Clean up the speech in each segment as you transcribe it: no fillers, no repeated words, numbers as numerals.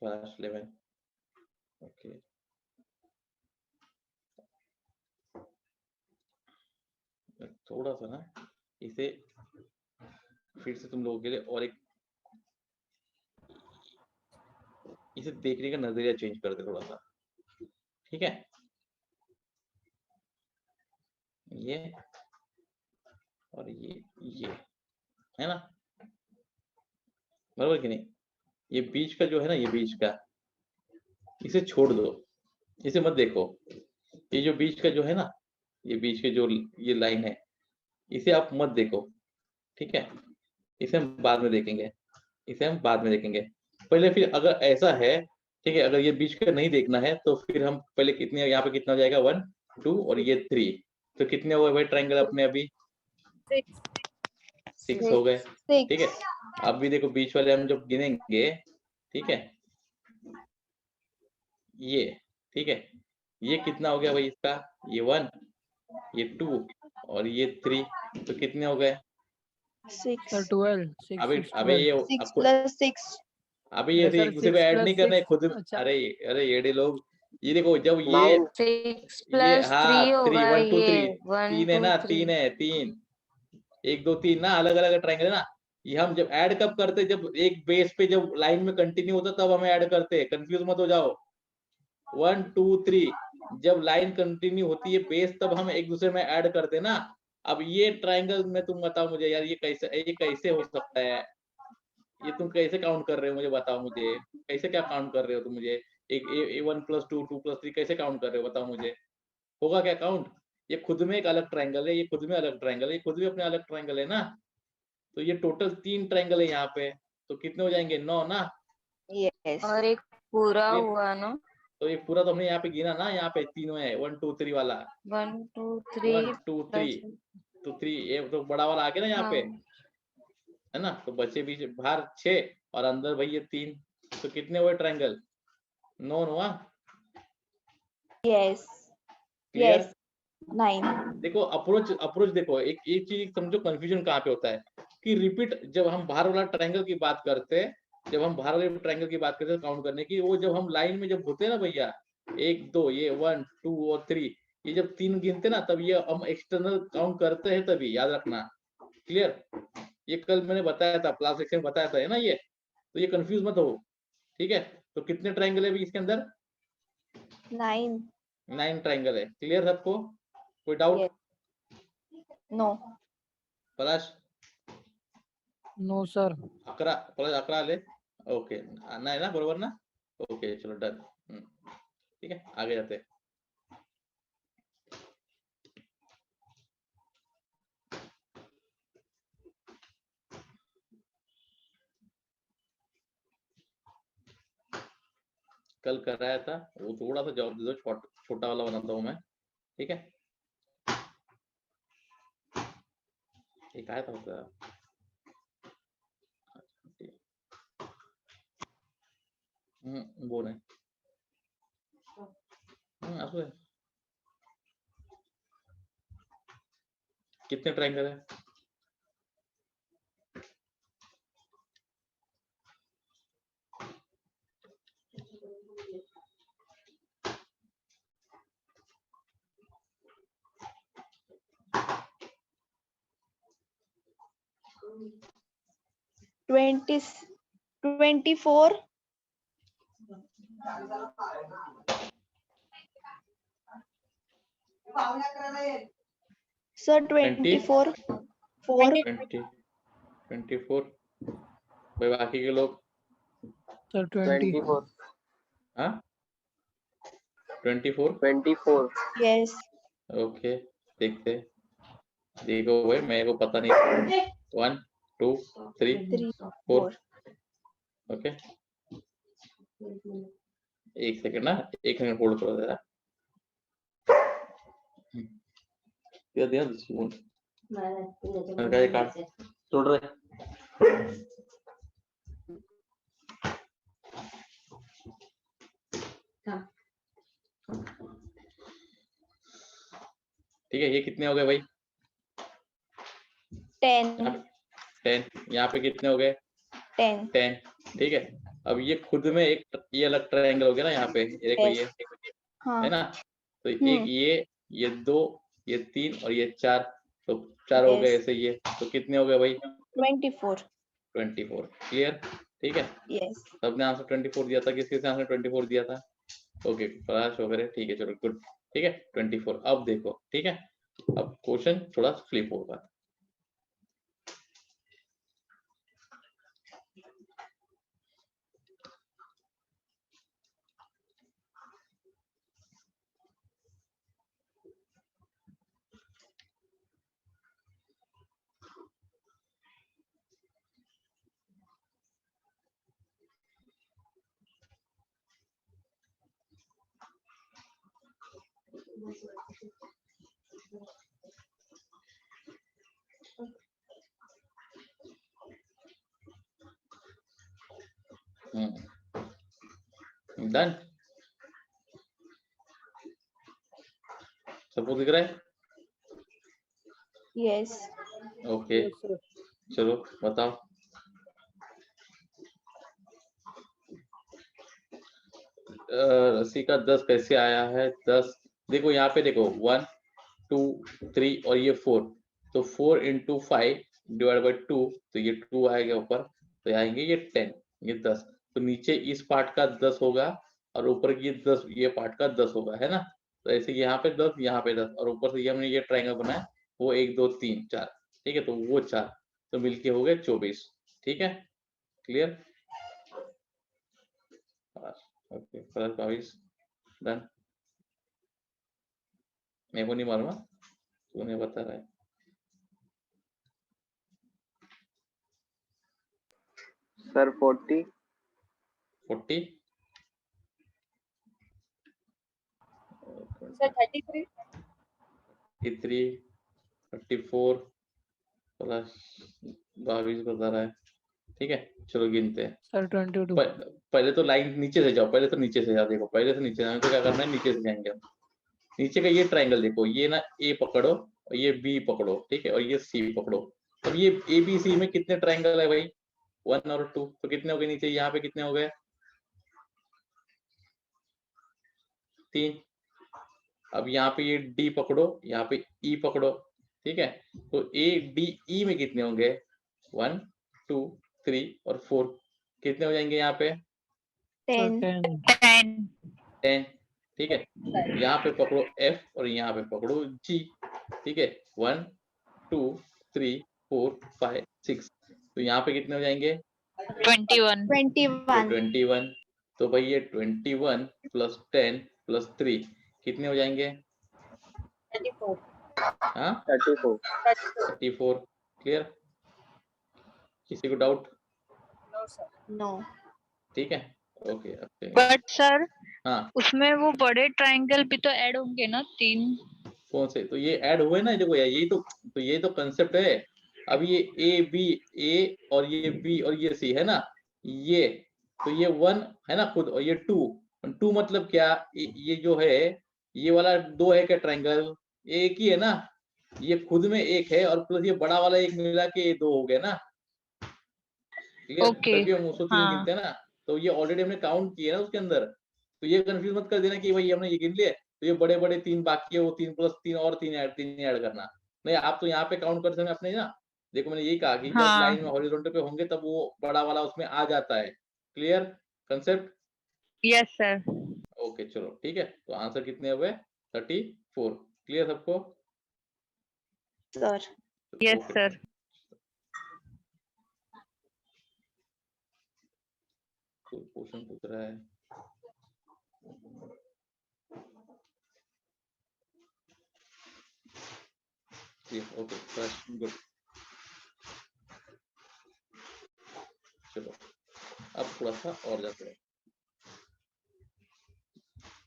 +11 okay. थोड़ा सा ना इसे फिर से तुम लोगों के लिए और एक इसे देखने का नजरिया चेंज कर दे थोड़ा सा, ठीक है? ये और ये है ना, बराबर कि नहीं? ये बीच का जो है ना, ये बीच का, इसे छोड़ दो, इसे मत देखो। ये जो बीच का जो है ना, ये बीच के जो ये लाइन है, इसे आप मत देखो, ठीक है? इसे हम बाद में देखेंगे, इसे हम बाद में देखेंगे। पहले फिर अगर ऐसा है, ठीक है, अगर ये बीच का नहीं देखना है तो फिर हम पहले कितने, यहाँ पे कितना हो जाएगा 1 2 और ये 3, तो कितने हुए भाई ट्रायंगल अपने अभी? 6 हो गए, ठीक है? अब भी देखो बीच वाले हम जब गिनेंगे, ठीक है, ये, ठीक है, ये कितना हो गया भाई इसका? ये 1, ये 2 और ये 3, तो कितने हो गए? 6 12 अभी 6 अभी 12 ये 6 आपको plus 6 अभी ये सर एक दूसरे को 6 ऐड plus नहीं करना है 6 खुद। अच्छा अरे अरे येडे लोग, ये देखो जब ये 9 6 ये plus 3 हाँ 3 होगा 1 2 ये 3 1 तीन है 2 ना, 3 तीन है, 3 1 2 3 ना, अलग अलग ट्रायंगल है ना। ये हम जब ऐड कब करते, जब एक बेस पे जब लाइन में कंटिन्यू होता तब हम ऐड करते हैं, कंफ्यूज मत हो जाओ। 1 2 3 जब लाइन कंटिन्यू होती है बेस, तब हम एक दूसरे में ऐड करते हैं ना। अब ये ट्रायंगल में तुम बताओ मुझे यार, ये कैसे हो सकता है? ये तुम कैसे काउंट कर रहे हो मुझे बताओ, मुझे कैसे क्या काउंट कर रहे हो तुम मुझे? एक A1 + 2 2 + 3 कैसे काउंट कर रहे हो बताओ मुझे? होगा क्या काउंट? ये खुद में एक अलग ट्रायंगल है, ये खुद में अलग ट्रायंगल है, ये खुद में अपने अलग ट्रायंगल है ना। तो ये टोटल 3 ट्रायंगल है यहाँ पे, तो कितने हो जाएंगे? 9 ना। yes और एक पूरा ये हुआ ना, तो ये पूरा तो हमने यहाँ पे गिना ना, यहाँ पे तीनों है 1 2 3 वाला, 1 2 1 3 2 3 प्लस 2 3, ये तो बड़ा वाला आ गया ना यहाँ पे, हाँ है ना? तो बचे बीच बाहर 6 और अंदर भाई ये 3, तो कितने हुए ट्रायंगल? 9 हुआ। yes clear? yes 9 देखो अप्रोच अप्रोच देखो, एक चीज समझो कंफ्यूजन कहाँ पे होता है कि रिपीट, जब हम बाहर वाला ट्रायंगल की बात करते हैं, जब हम बाहर वाले ट्रायंगल की बात करते हैं काउंट करने की, वो जब हम लाइन में जब होते हैं ना भैया, 1 2 ये 1 2 और 3, ये जब 3 गिनते ना तब ये हम एक्सटर्नल काउंट करते हैं, तभी याद रखना। क्लियर? ये कल मैंने बताया था, क्लास सेक्शन में बताया था, है ना ये? तो ये कंफ्यूज मत हो, ठीक है? तो कितने ट्रायंगल है अभी इसके अंदर? 9 9 ट्रायंगल है। क्लियर सबको? कोई डाउट? yes no पलाश? नो सर 11 प्लस 11 आले, ओके, आना है ना, बरोबर ना? ओके चलो डन। ठीक है, आगे जाते हैं। कल कराया था वो, थोड़ा सा जवाब दे दो, छोटा वाला बनाता हूँ मैं, ठीक है? एक आया था उसका, वो नहीं, आपको कितने ट्रायंगल है? Twenty 24 sir 24 4 20 24, भाई बाकी के लोग? सर 20 24 हाँ 24, 24 yes ओके, देखते देखो भाई, मेरे को पता नहीं। 1 2 3 3 4, 4 ओके, एक सेकंड ना, एक सेकंड होल्ड करो जरा। दिया स्पून काट छोड़ रहे। ठीक है, ये कितने हो गए भाई? 10 10। यहाँ पे कितने हो गए? 10 10, ठीक है। अब ये खुद में एक ये अलग ट्रायंगल हो गया ना यहाँ पे, ये देखो Yes. ये हाँ है ना, तो एक ये 2, ये 3 और ये 4, तो 4 हो गए Yes. ऐसे ये, तो कितने हो गए भाई? 24. 24। क्लियर? ठीक है, Yes. सबने आंसर 24 दिया था, किसके आंसर 24 दिया था? ओके, प्रकाश वगैरह, ठीक है, चलो गुड, ठीक है 24। अब देखो, ठीक है, अब क्वेश्चन थोड़ा फ्लिप होगा। डन, सबको दिख रहा है? Yes. Okay, Yes, sir. चलो बताओ। रस्सी का 10 कैसे आया है? 10 देखो यहाँ पे देखो 1 2 3 और ये 4, तो 4 into 5 डिवाइड बाई 2, तो ये 2 आएगा ऊपर, तो आएंगे ये 10, ये 10, तो नीचे इस पार्ट का 10 होगा और ऊपर की 10 ये पार्ट का 10 होगा, है ना? तो ऐसे यहाँ पे 10, यहाँ पे 10 और ऊपर से ये हमने ये ट्रायंगल बनाया, वो 1 2 3 4, ठीक है, तो वो 4, तो मिलके हो गए 24, ठीक है, क्लियर? Okay, plus 22, done. मेरे को नहीं मालूम, तूने बता रहा है। सर 40 40 सर 33 33 34 प्लस 22 बता रहा है, ठीक है, चलो गिनते हैं। Sir, 22. पहले तो लाइन नीचे से जाओ, पहले तो नीचे से जाओ, देखो पहले से नीचे जाने को क्या करना है, नीचे से जाएंगे हम। नीचे का ये ट्रायंगल देखो, ये ना ए पकड़ो और ये बी पकड़ो, ठीक है, और ये सी पकड़ो। अब ये ए बी सी में कितने ट्रायंगल है भाई? 1 और 2, तो कितने हो गए नीचे? यहाँ पे कितने हो गए? 3। अब यहाँ पे ये डी पकड़ो, यहाँ पे ई पकड़ो, ठीक है, तो ए डी ई में कितने होंगे? 1 2 3 और 4, कितने हो जाएंगे यहाँ पे? Sir, 10. 10. 10, ठीक है, यहाँ पे पकड़ो एफ और यहाँ पे पकड़ो जी, ठीक है, 1 2 3 4 5 6, तो यहाँ पे कितने हो जाएंगे? 21 21. 21, तो भाई ये 21 प्लस 10 प्लस 3 कितने हो जाएंगे? 34 हाँ 34 34, क्लियर? किसी को डाउट? No sir No. ठीक है, ओके, अब बट सर हाँ उसमें वो बड़े ट्रायंगल भी तो ऐड होंगे ना 3 कौन से? तो ये ऐड हुए ना, देखो यार यही तो ये तो कंसेप्ट है। अब ये ए बी, ए और ये बी और ये सी है ना, ये तो ये 1 है ना खुद, और ये 2 मतलब क्या? ये जो है ये वाला 2 है क्या ट्रायंगल? एक ही है ना, ये खुद में एक है और प्लस ये बड़ा वाला एक मिला के ये 2 हो गया ना, क्लियर? ओके तभी हम उसको 3 हाँ गिनते हैं ना, तो ये ऑलरेडी हमने काउंट किए ना उसके अंदर, तो ये कंफ्यूज मत कर देना कि भाई हमने ये गिन लिए तो ये बड़े बड़े 3 बाकी है, वो 3 प्लस 3 और 3 ऐड करना नहीं। आप तो यहाँ पे काउंट करते समय अपने ना, देखो मैंने यही कहा कि जब हाँ लाइन में हॉरिजॉन्टल पे होंगे तब वो बड़ा वाला उसमें आ जाता है। Clear concept? Yes sir okay चलो ठीक है, तो आंसर कितने हुए? 34। क्लियर सबको? Sir. यस ओके, सर कोई क्वेश्चन पूछ रहा है? ओके गुड, चलो अब थोड़ा सा और जाते हैं।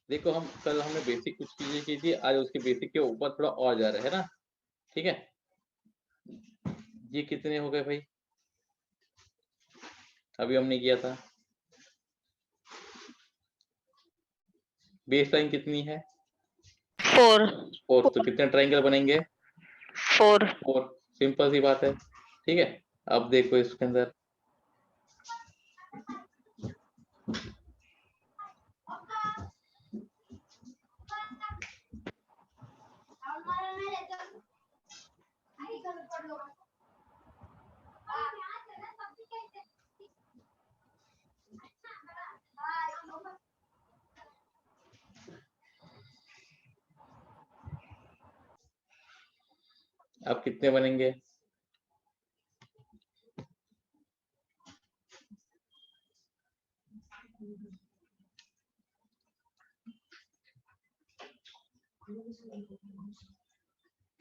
देखो हम कल हमने बेसिक कुछ चीजें की थी, आज उसके बेसिक के ऊपर थोड़ा और जा रहे हैं ना, ठीक है। ये कितने हो गए भाई? अभी हमने किया था बेस लाइन कितनी है? 4 4, तो कितने ट्रायंगल बनेंगे? 4 4, सिंपल सी बात है, ठीक है। अब देखो इसके अंदर अब कितने बनेंगे?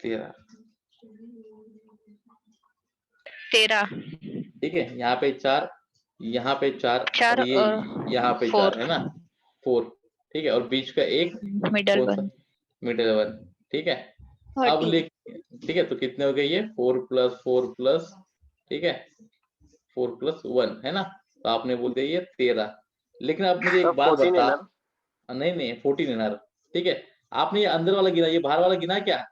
तेरह। 13 ठीक है, यहाँ पे 4, यहाँ पे 4 4 और ये और यहाँ पे 4 है ना, 4। ठीक है, और बीच का एक मिडल कौन सा? 1 मिडिल 1। ठीक है, अब 13. ठीक है, तो कितने हो गए ये? 4 प्लस 4 प्लस, ठीक है, 4 प्लस 1 है ना, तो आपने बोल दिया ये 13। लेकिन अब मुझे सर एक बात 14 बता। है ना? नहीं 14 है ना। ठीक है, आपने ये अंदर वाला गिना, ये बाहर वाला गिना क्या?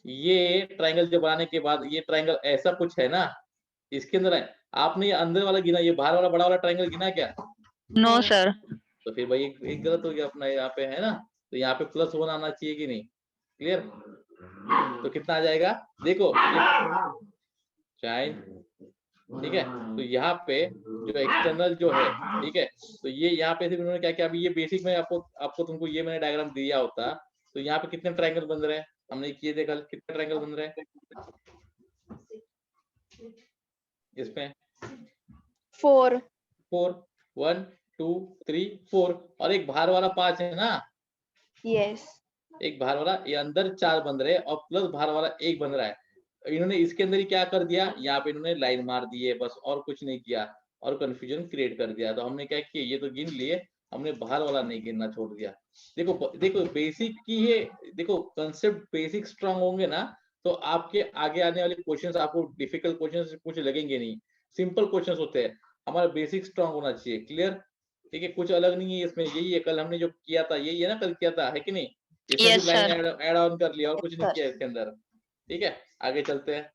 ये ट्रायंगल जब बनाने के बाद ये ट्रायंगल ऐसा कुछ है ना, इसके अंदर है। आपने ये अंदर वाला गिना, ये बाहर वाला बड़ा वाला ट्रायंगल गिना क्या? नो सर तो फिर भाई एक गलत हो गया अपना यहाँ पे, है ना। तो यहाँ पे +1 आना चाहिए कि नहीं? क्लियर? तो कितना आ जाएगा? देखो चाइल्ड, ठीक है, तो यहाँ पे जो एक्सटर्नल जो है, ठीक है, तो ये यहाँ पे सिर्फ उन्होंने क्या किया, अभी ये बेसिक में आपको तुमको ये मैंने डायग्राम दिया होता, तो यहाँ पे कितने ट्रायंगल बन रहे हैं, हमने किए थे कल, कितने ट्रायंगल बन रहे हैं इसमें? 4. 4, 1 2 3 4, और एक बाहर वाला 5 है ना, Yes. एक बाहर वाला, ये अंदर 4 बन रहे हैं और प्लस बाहर वाला 1 बन रहा है। इन्होंने इसके अंदर ही क्या कर दिया, यहाँ पे इन्होंने लाइन मार दी है बस, और कुछ नहीं किया, और कंफ्यूजन क्रिएट कर दिया। तो हमने क्या किया, ये तो गिन लिए, हमने बाहर वाला नहीं गिनना छोड़ दिया। देखो देखो बेसिक की है, देखो कंसेप्ट बेसिक स्ट्रांग होंगे ना, तो आपके आगे आने वाले क्वेश्चंस आपको डिफिकल्ट क्वेश्चंस कुछ लगेंगे नहीं, सिंपल क्वेश्चंस होते हैं। हमारा बेसिक स्ट्रांग होना चाहिए। क्लियर? ठीक है, कुछ अलग नहीं है इसमें, यही है कल हमने जो किया था, यही है ना कल किया था, है कि नहीं? इसमें यस सिर्फ लाइन सर ऐड ऑन कर लिया और Yes, कुछ नहीं sir. किया इसके अंदर। ठीक है, आगे चलते हैं,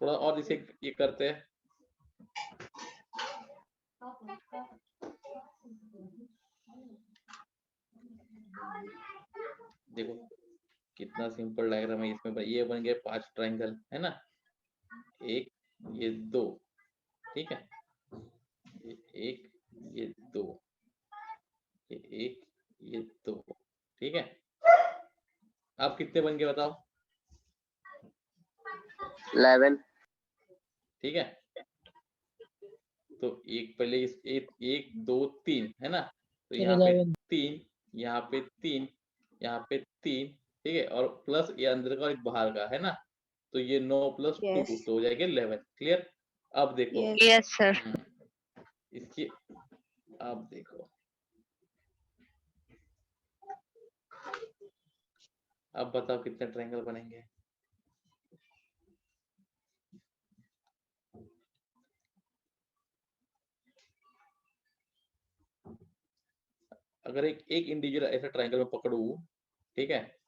थोड़ा और इसे ये करते हैं। देखो कितना सिंपल डायग्राम है इसमें, ये बन गए 5 ट्रायंगल, है ना, एक, ये 2, ठीक है, ये एक, ये 2, ये एक, ये 2, ठीक है। अब कितने बन गए बताओ? 11। ठीक है, तो एक पहले इस एक 2 3 है ना, तो सर यहाँ पे 11 3, यहाँ पे 3, यहाँ पे 3, ठीक है, और प्लस ये अंदर का और एक बाहर का, है ना, तो ये 9 + 2 Yes. तो हो जाएगा 11। क्लियर? अब देखो, Yes. यस सर इसकी, अब देखो, अब बताओ कितने ट्रायंगल बनेंगे? अगर एक इंडिविजुअल ऐसा ट्रायंगल में पकड़ू, ठीक है,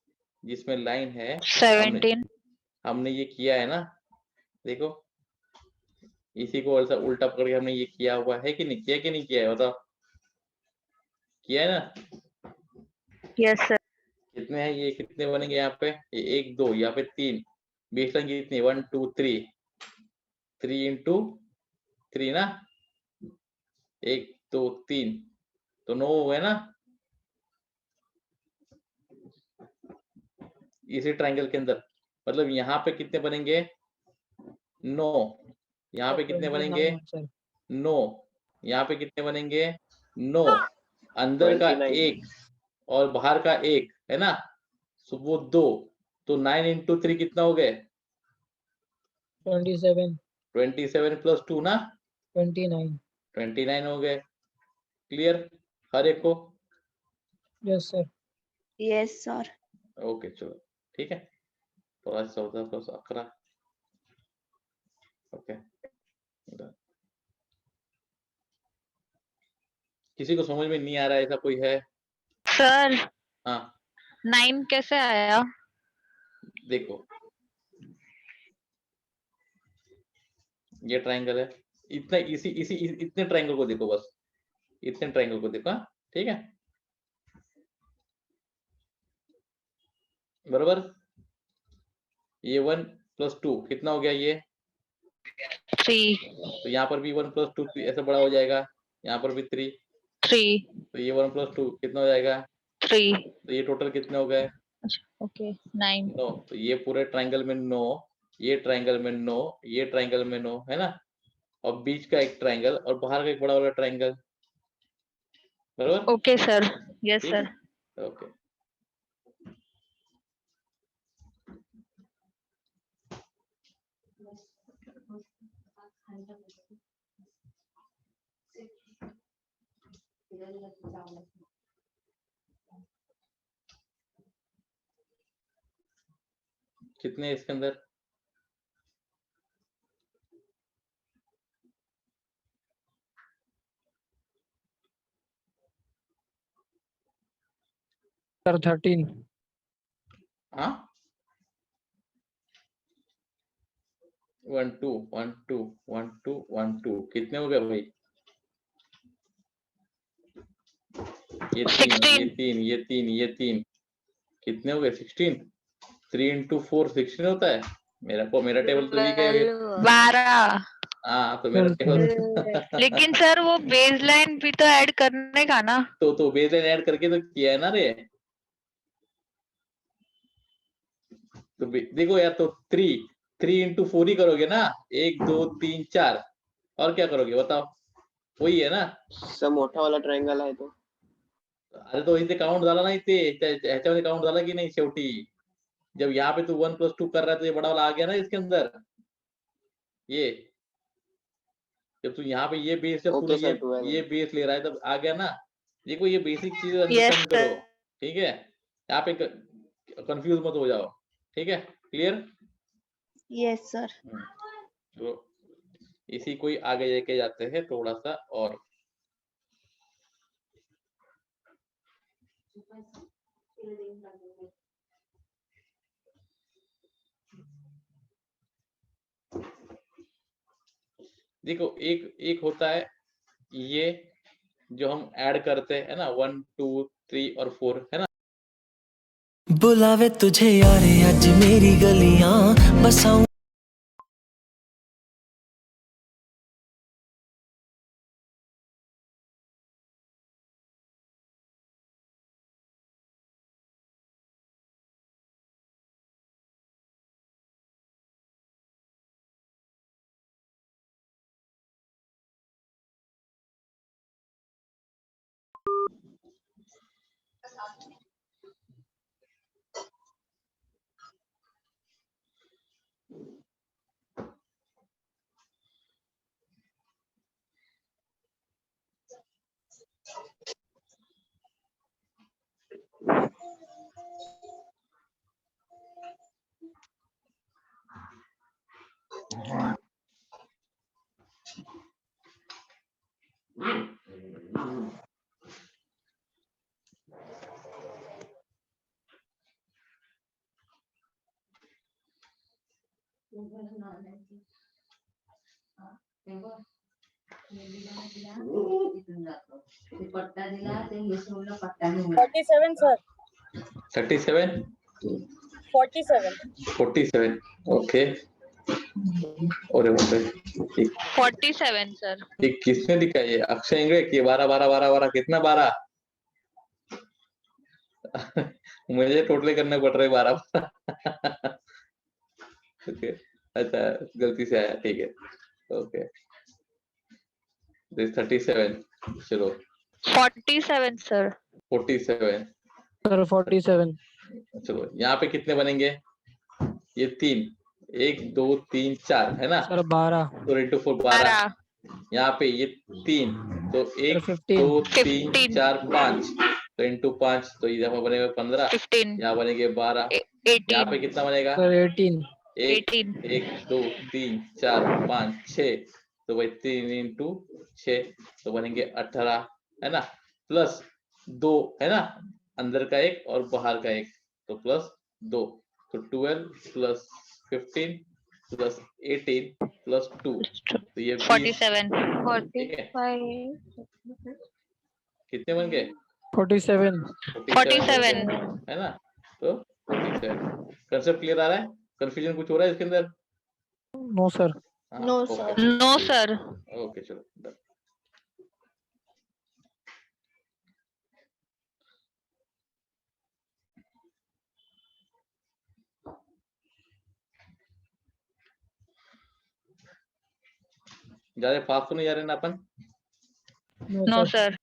जिसमें लाइन है, हमने 17 हमने ये किया है ना, देखो इसी को ऐसा उल्टा पकड़ के हमने ये किया हुआ है कि नहीं किया, कि नहीं किया है बताओ? किया है ना? यस सर कितने हैं ये, कितने बनेंगे यहाँ पे? ये 1 2, यहाँ पे 3, बेस लाइन कितनी? 1 2 3, 3 इंटू 3 ना, 1 2 3, तो 9 हो गए ना इसी ट्रायंगल के अंदर। मतलब यहाँ पे कितने बनेंगे? 9। यहाँ पे कितने बनेंगे? 29 सर 9। यहाँ पे कितने बनेंगे? 9। अंदर का 29। 1 और बाहर का 1 है ना, तो वो 2, तो 9 इंटू 3 कितना हो गए? 27 27 + 2 ना, 29 29 हो गए। क्लियर हर एक को? Yes sir Yes, sir. Okay चलो, ठीक है, थोड़ा 14 + 11, ओके। किसी को समझ में नहीं आ रहा है, ऐसा कोई है? सर हाँ 9 कैसे आया देखो, ये ट्रायंगल है, इतना इसी इसी इतने ट्रायंगल को देखो, बस इतने ट्रायंगल को देखो, हाँ? ठीक है, बराबर। ये 1+2 कितना हो गया ये, 3 तो यहाँ पर भी 1+2 ऐसे बड़ा हो जाएगा, यहाँ पर भी 3, 3 तो ये 1+2 कितना हो जाएगा, 3 तो ये टोटल कितने हो गए, ओके 9 9। तो ये पूरे ट्रायंगल में 9, ये ट्रायंगल में 9, ये ट्रायंगल में 9 है ना, और बीच का एक ट्रायंगल और बाहर का एक बड़ा वाला ट्रायंगल, बराबर। ओके सर, यस ठीक है, सर। ओके। कितने इसके अंदर, सर 13। हाँ 1 2 1 2 1 2 1 2 कितने हो गए भाई, ये 3 ये 16 3 ये 3 ये 3 कितने हो गए, 16। 3 into 4 16 होता है। मेरा टेबल तो वीक है फिर। 12। हाँ तो मेरा टेबल लेकिन सर वो बेसलाइन भी तो ऐड करने का ना। तो बेसलाइन ऐड करके तो किया है ना रे। तो देखो यार, तो 3 into 4 ही करोगे ना, 1 2 3 4, और क्या करोगे बताओ, वही है ना। सर मोठा वाला ट्रायंगल आहे तो. अरे तो इथे काउंट झाला नाही, ते ह्याच्यामध्ये काउंट झाला की नाही शेवटी, जब यहाँ पे तू 1+2 कर रहा है तो ये बड़ा वाला आ गया ना इसके अंदर, ये जब तू यहाँ पे ये बेस, जब तूने ओके सर 12. ये बेस ले रहा है तब आ गया ना। देखो ये बेसिक चीजें यस अंडरस्टैंड करो, सर। ठीक है, यहाँ पे कंफ्यूज मत हो जाओ, ठीक है, क्लियर। Yes, sir. तो इसी को ही आगे लेके जाते हैं थोड़ा सा और। देखो एक एक होता है ये जो हम ऐड करते हैं ना, 1 2 3 और 4 है ना। बुलावे तुझे यारे अज मेरी गलियां बसाऊं पट्टा दिला ते इंग्लिश पट्टा नहीं 47 sir. 37 47. 47 ओके। और 47 सर। ये किसने लिखा है, ये अक्षय इंगड़े की 12 12 12 12 कितना 12 मुझे टोटली करने पड़ रहे 12 ओके, अच्छा गलती से आया, ठीक है, ओके। दिस 37, चलो 47 सर। 47, Sir 47. चलो यहाँ पे कितने बनेंगे, ये 3 1 2 3 4 है ना, Sir 12. तो इंटू 4 12, यहाँ पे ये 3 तो 1 15. 2 3 15 4 5, तो इंटू 5 तो यहाँ बनेगा 15, 15 यहाँ बनेंगे 12, यहाँ पे 18 कितना बनेगा, Sir 18. 1 1 2 3 4 5 6, तो भाई 3 इंटू 6 तो बनेंगे 18 है ना, प्लस 2 है ना, अंदर का एक और बाहर का एक, तो प्लस 2, तो 12 प्लस 15 प्लस 18 प्लस 2 तो ये 20 47 ठीक है 45 कितने बन गए 47 47 है ना तो 47 कंसेप्ट क्लियर आ रहा है कंफ्यूजन कुछ हो रहा है इसके अंदर नो सर हाँ, No, okay, sir. No sir okay चलो done. ज्यादा फास्ट तो नहीं जा रहे ना अपन नो सर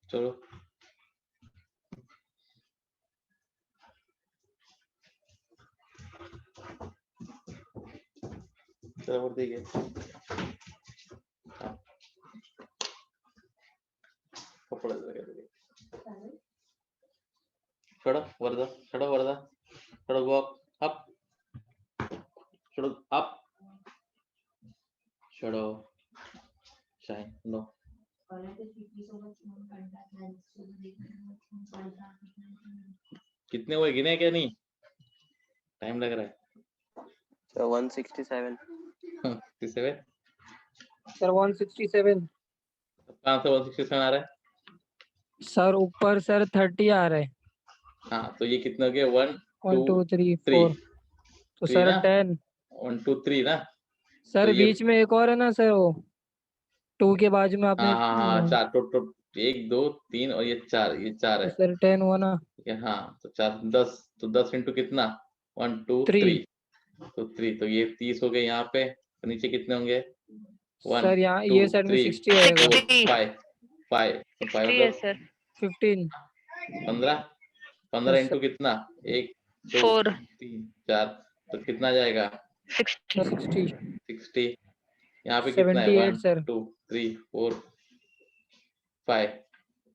चलो चलो और देखिए हाँ, कपड़ा लगे छोड़ो वरदा छोड़ो गो अप छोड़ो अप छोड़ो शाइन नो कितने हुए गिने क्या नहीं टाइम लग रहा है So 167. 67 सर 167 कहाँ से 167 आ रहा है सर ऊपर सर 30 आ रहा है हाँ तो ये कितने हो गए 1 1 2 3 3 4 तो Three सर ना? 10 1 2 3 ना सर तो ये बीच में एक और है ना सर वो 2 के बाजू में आपने हाँ चार टोट 1 2 3 और ये 4 तो है सर 10 हुआ ना ठीक है हाँ तो 4 10 तो 10 इंटू कितना 1 2 3 3 तो 3 तो ये 30 हो गए यहाँ पे तो नीचे कितने होंगे 1 सर यहाँ 2 ये साइड में 3 60 आएगा 60 5 5 तो 5 60 है मतलब सर 15 15 15 Yes, इंटू कितना 1 2 4 3 4 तो कितना जाएगा 60 सर 60 60 यहाँ पे कितना है 78 1 सर 2 3 4 5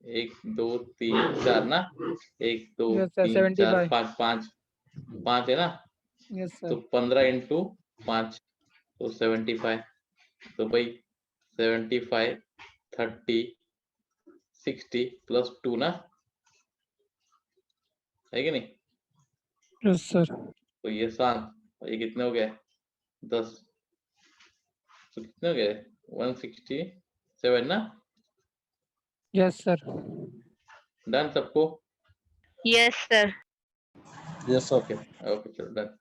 1 2 3 4 ना 1 2 यस सर 3 4 75 5 5 है ना यस तो सर 15 इंटू 5 तो 75 तो भाई 75 30 60 प्लस 2 ना है कि नहीं यस सर तो ये 7 और ये कितने हो गए 10 तो कितने हो गए 167 ना यस सर डन सबको yes sir yes okay okay चलो डन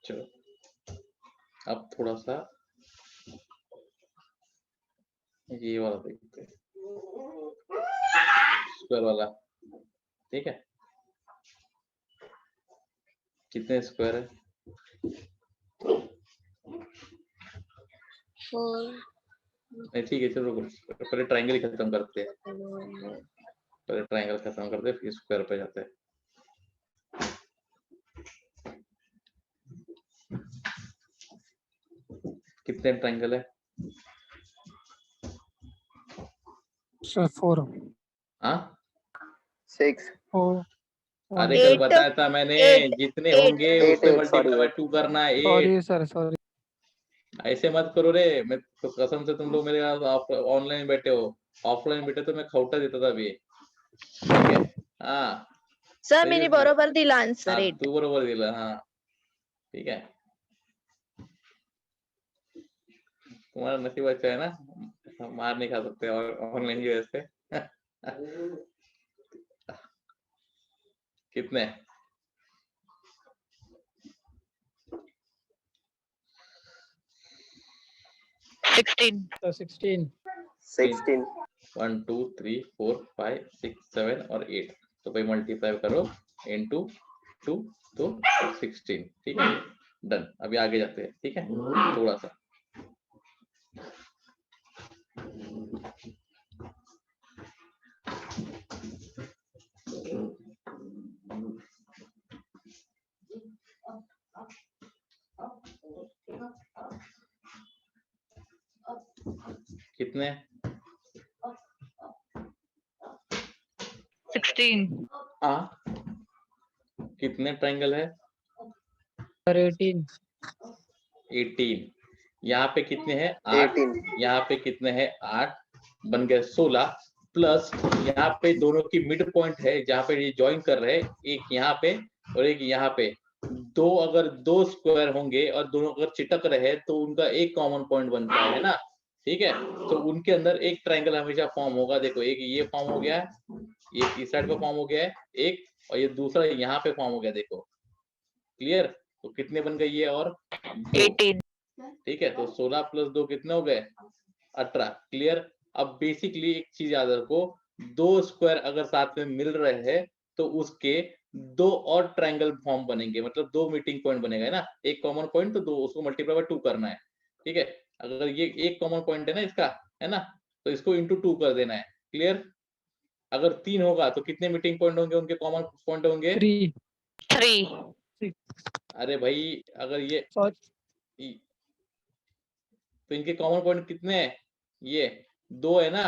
चलो अब थोड़ा सा ये वाला देखते हैं स्क्वायर वाला ठीक है कितने स्क्वायर है 4 नहीं ठीक है चलो पहले ट्रायंगल ही खत्म करते हैं पहले ट्रायंगल खत्म करते हैं फिर स्क्वायर पे जाते हैं कितने ट्रायंगल है सर 4 हाँ 6. 4 अरे कल 8 बताया था मैंने 8 जितने 8 होंगे 8 उससे 8 मल्टीप्लाई sorry बाय 2 करना है 8 सॉरी सर सॉरी ऐसे मत करो रे मैं तो कसम से तुम लोग मेरे ऑनलाइन बैठे हो ऑफलाइन बैठे तो मैं खौटा देता था अभी ठीक है हाँ सर सही मी है बरोबर दिला आन्सर हाँ 8 तू बरोबर दिला हाँ ठीक है तुम्हारा नसीब अच्छा है ना मार नहीं खा सकते और ऑनलाइन की वजह से कितने 16. तो 16 16. 1 2 3 4 5 6 7 और 8, तो भाई मल्टीप्लाई करो इनटू 2 तो 16, ठीक है, डन। अभी आगे जाते हैं, ठीक है, थोड़ा सा। कितने? 16. कितने ट्रायंगल है? सर 18 18। यहाँ पे कितने हैं? 8। 18. यहाँ पे कितने हैं? 8, बन गए 16, प्लस यहाँ पे दोनों की मिड पॉइंट है जहाँ पे ये ज्वाइन कर रहे हैं, एक यहाँ पे और एक यहाँ पे। दो अगर दो स्क्वायर होंगे और दोनों अगर चिटक रहे तो उनका एक कॉमन पॉइंट बनता है ना, ठीक है। तो उनके अंदर एक ट्रायंगल हमेशा फॉर्म होगा। देखो, एक ये फॉर्म हो गया है, एक इस साइड पे फॉर्म हो गया है एक, और ये दूसरा यहाँ पे फॉर्म हो गया। देखो, क्लियर? तो कितने बन गए ये? और 18. ठीक है, तो 16 प्लस 2 कितने हो गए? 18। क्लियर? अब बेसिकली एक चीज याद रखो, दो स्क्वायर अगर साथ में मिल रहे हैं तो उसके दो और ट्रायंगल फॉर्म बनेंगे, मतलब दो मीटिंग पॉइंट बनेगा, है ना। एक कॉमन पॉइंट तो दो, उसको मल्टीप्लाई बाय 2 करना है, ठीक है। अगर ये एक कॉमन पॉइंट है ना इसका, है ना, तो इसको इंटू 2 कर देना है। क्लियर? अगर 3 होगा तो कितने मीटिंग पॉइंट होंगे? उनके कॉमन पॉइंट होंगे 3 3. अरे भाई, अगर ये तो इनके कॉमन पॉइंट कितने हैं? ये 2 है ना,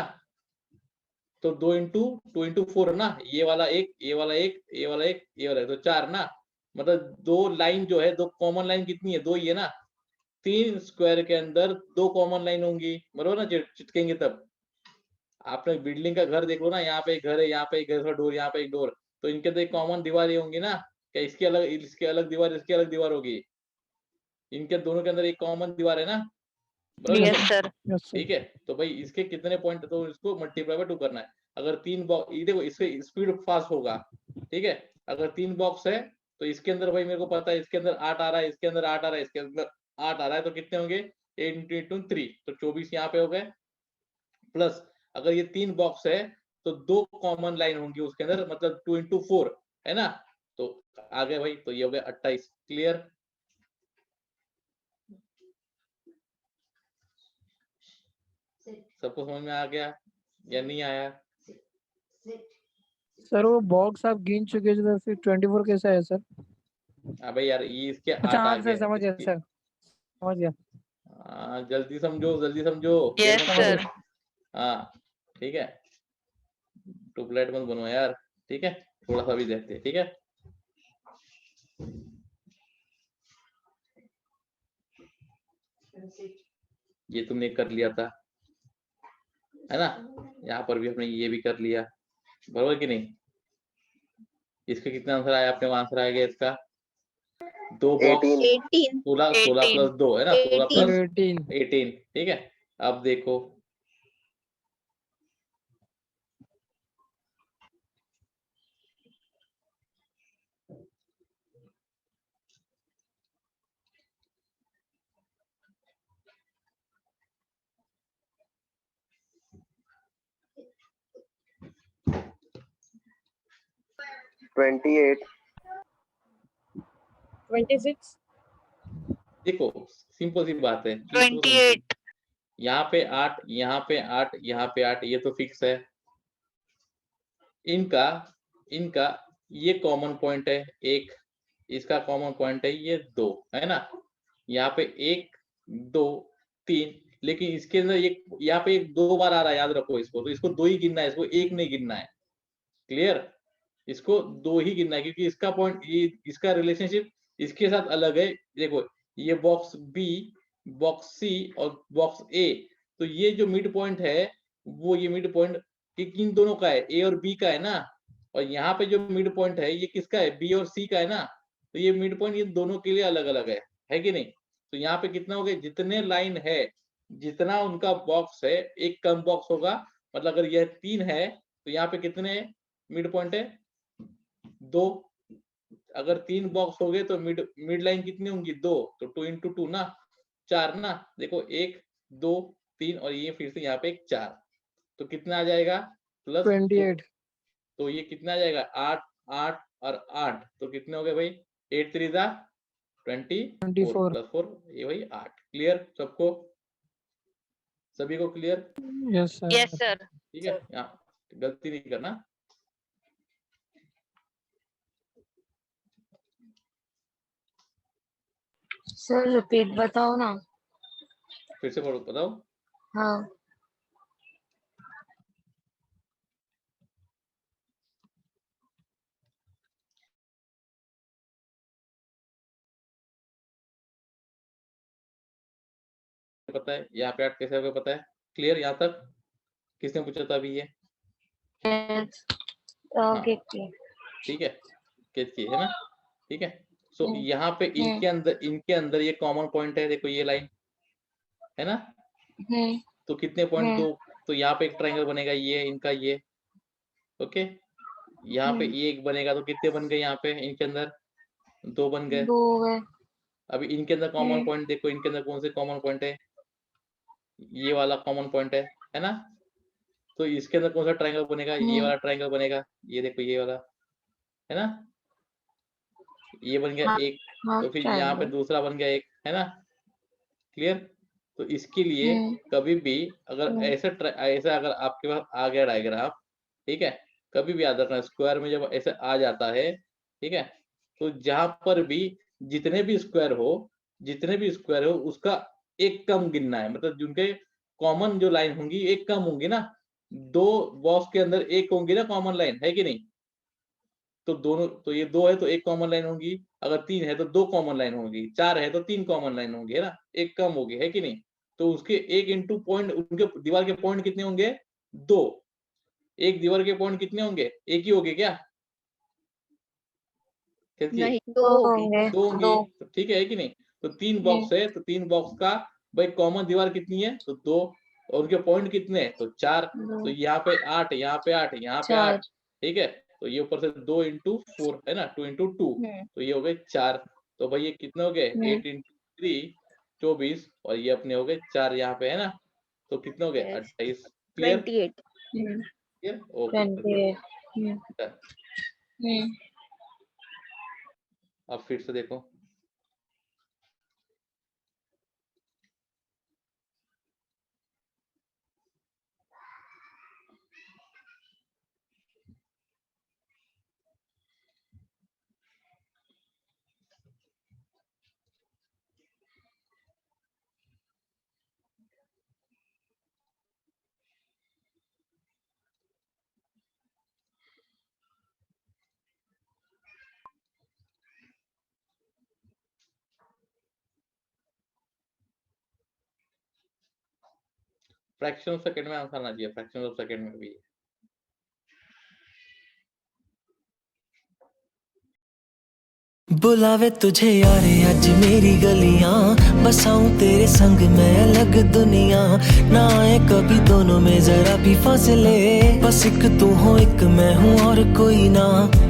तो 2 इंटू 4 ना, ये वाला एक, ये वाला एक, ये वाला एक, ये वाला एक, तो 4 ना। मतलब दो लाइन जो है, दो कॉमन लाइन कितनी है? 2 ही है ना। 3 स्क्वायर के अंदर 2 कॉमन लाइन होंगी, बरोबर ना, चिटकेंगे तब। आपने बिल्डिंग का घर देख लो ना, यहाँ पे एक घर है, यहाँ पे एक घर का डोर, यहाँ पे एक डोर, तो इनके तो एक कॉमन दीवार ही होंगी ना। क्या इसकी अलग, इसकी अलग दीवार, इसकी अलग दीवार होगी? इनके दोनों के अंदर एक कॉमन दीवार है ना, बरोबर? Yes, sir. ठीक है, तो भाई इसके कितने पॉइंट, तो इसको मल्टीप्लाई बाय 2 करना है। अगर 3 बॉक्स, ये देखो इससे स्पीड फास्ट होगा, ठीक है। अगर 3 बॉक्स है तो इसके अंदर भाई मेरे को पता है, इसके अंदर 8 आ रहा है, इसके अंदर 8 आ रहा है, इसके अंदर 8 आ रहा है, तो कितने होंगे? 8 इंटू 3, तो 24 यहाँ पे हो गए। प्लस अगर ये 3 बॉक्स है तो 2 कॉमन लाइन होंगी उसके अंदर, मतलब 2 इंटू 4, है ना। तो आ गए भाई, तो ये हो गया 28। क्लियर? सबको समझ में आ गया या नहीं आया? सर वो बॉक्स आप गिन चुके थे, तो फिर 24 कैसा है सर? अबे यार, ये इसके 8 अच्छा आ हाँ सर, गए समझ गया इसके। सर, समझ गया। जल्दी समझो, जल्दी समझो, देर Yes, मत sir. करो। हाँ, ठीक है, ट्यूबलाइट मत बनो यार, ठीक है। थोड़ा सा भी देखते हैं, ठीक है। ये तुमने कर लिया था, है ना। यहाँ पर भी हमने ये भी कर लिया, बरोबर कि नहीं? इसके कितने आंसर आया? अपने आंसर आ गया इसका 2 बॉक्स 18. 18 16 18. प्लस 2, है ना, 16 प्लस 18 18, ठीक है। अब देखो, $28. 26 देखो सिंपल सी बात है, 28. यहाँ पे 8, यहाँ पे 8, यहाँ पे 8, ये तो फिक्स है। इनका इनका ये कॉमन पॉइंट है एक, इसका कॉमन पॉइंट है ये 2, है ना। यहाँ पे 1 2 3, लेकिन इसके अंदर एक, यहाँ पे एक 2 बार आ रहा है, याद रखो इसको, तो इसको 2 ही गिनना है, इसको 1 नहीं गिनना है। क्लियर? इसको 2 ही गिनना है, क्योंकि इसका पॉइंट, ये इसका रिलेशनशिप इसके साथ अलग है। देखो, ये बॉक्स बी, बॉक्स सी और बॉक्स ए, तो ये जो मिड पॉइंट है, वो ये मिड पॉइंट किन दोनों का है? ए और बी का है ना। और यहाँ पे जो मिड पॉइंट है ये किसका है? बी और सी का है ना। तो ये मिड पॉइंट ये दोनों के लिए अलग अलग है कि नहीं? तो यहाँ पे कितना हो गया? जितने लाइन है, जितना उनका बॉक्स है, एक कम बॉक्स होगा। मतलब अगर यह 3 है तो यहाँ पे कितने मिड पॉइंट है? 2। अगर 3 बॉक्स हो गए तो मिड लाइन कितनी होंगी? 2, तो 2 इंटू 2 ना, 4 ना। देखो 1 2 3 और ये फिर से यहाँ पे एक 4, तो कितना आ जाएगा प्लस 28 तो ये कितना आ जाएगा 8 8 और 8, तो कितने हो गए भाई 8 3 जा 24 24 प्लस 4 ये भाई 8। क्लियर सबको, सभी को clear? Yes sir yes sir. ठीक है, यहाँ गलती नहीं करना। सर रिपीट बताओ ना। फिर से पढ़ो बताओ। हाँ पता है यहाँ पे 8 कैसे हो गया पता है? क्लियर यहाँ तक? किसने पूछा था अभी ये? ओके ठीक है, कैच की है ना? ठीक है, सो हम्म, यहाँ पे इनके अंदर ये कॉमन पॉइंट है, देखो ये लाइन है ना, तो कितने पॉइंट दो, तो यहाँ पे एक ट्रायंगल बनेगा ये इनका ये, ओके, यहाँ पे ये एक बनेगा, तो कितने बन गए यहाँ पे इनके अंदर 2 बन गए। 2 हो गए। अभी इनके अंदर कॉमन पॉइंट देखो, इनके अंदर कौन से कॉमन पॉइंट है, ये वाला कॉमन पॉइंट है ना, तो इसके अंदर कौन सा ट्रायंगल बनेगा, ये वाला ट्रायंगल बनेगा, ये देखो ये वाला है ना, ये बन गया एक, तो फिर यहाँ पे दूसरा बन गया एक, है ना? क्लियर? तो इसके लिए कभी भी अगर ऐसा अगर आपके पास आ गया डायग्राम, ठीक है, कभी भी याद रखना स्क्वायर में जब ऐसे आ जाता है, ठीक है, तो जहां पर भी जितने भी स्क्वायर हो उसका एक कम गिनना है, मतलब जिनके कॉमन जो लाइन होंगी एक कम होंगी ना, 2 बॉक्स के अंदर एक होंगी ना कॉमन लाइन, है कि नहीं? तो दोनों, तो ये 2 है तो एक कॉमन लाइन होगी, अगर 3 है तो 2 कॉमन लाइन होगी, 4 है तो 3 कॉमन लाइन होंगी, है ना, एक कम होगी, है कि नहीं? तो उसके एक इंटू पॉइंट, उनके दीवार के पॉइंट कितने होंगे 2, एक दीवार के पॉइंट कितने होंगे, एक ही होंगे क्या? नहीं 2 होंगे। 2 होंगे, तो ठीक है कि नहीं? तो 3 बॉक्स है, तो 3 बॉक्स का भाई कॉमन दीवार कितनी है, तो 2, और उनके पॉइंट कितने हैं, तो 4, तो यहाँ पे 8, यहाँ पे 8, यहाँ पे 8, ठीक है, तो ये ऊपर से 2 इंटू 4 है ना, 2 इंटू 2, तो ये हो गए 4, तो भाई ये कितने हो गए 8 इंटू 3 24, और ये अपने हो गए 4 यहाँ पे, है ना, तो कितने हो गए 28। क्लियर? 28 क्लियर? ओके, 28 अब फिर से देखो, फ्रैक्शन ऑफ सेकंड में आंसर आना चाहिए, फ्रैक्शन ऑफ सेकंड में भी। बुलावे तुझे यारे अज मेरी गलियां, बसाऊं तेरे संग मैं अलग दुनिया, ना आए कभी दोनों में जरा भी फासले, बस एक तू हो एक मैं हूँ और कोई ना,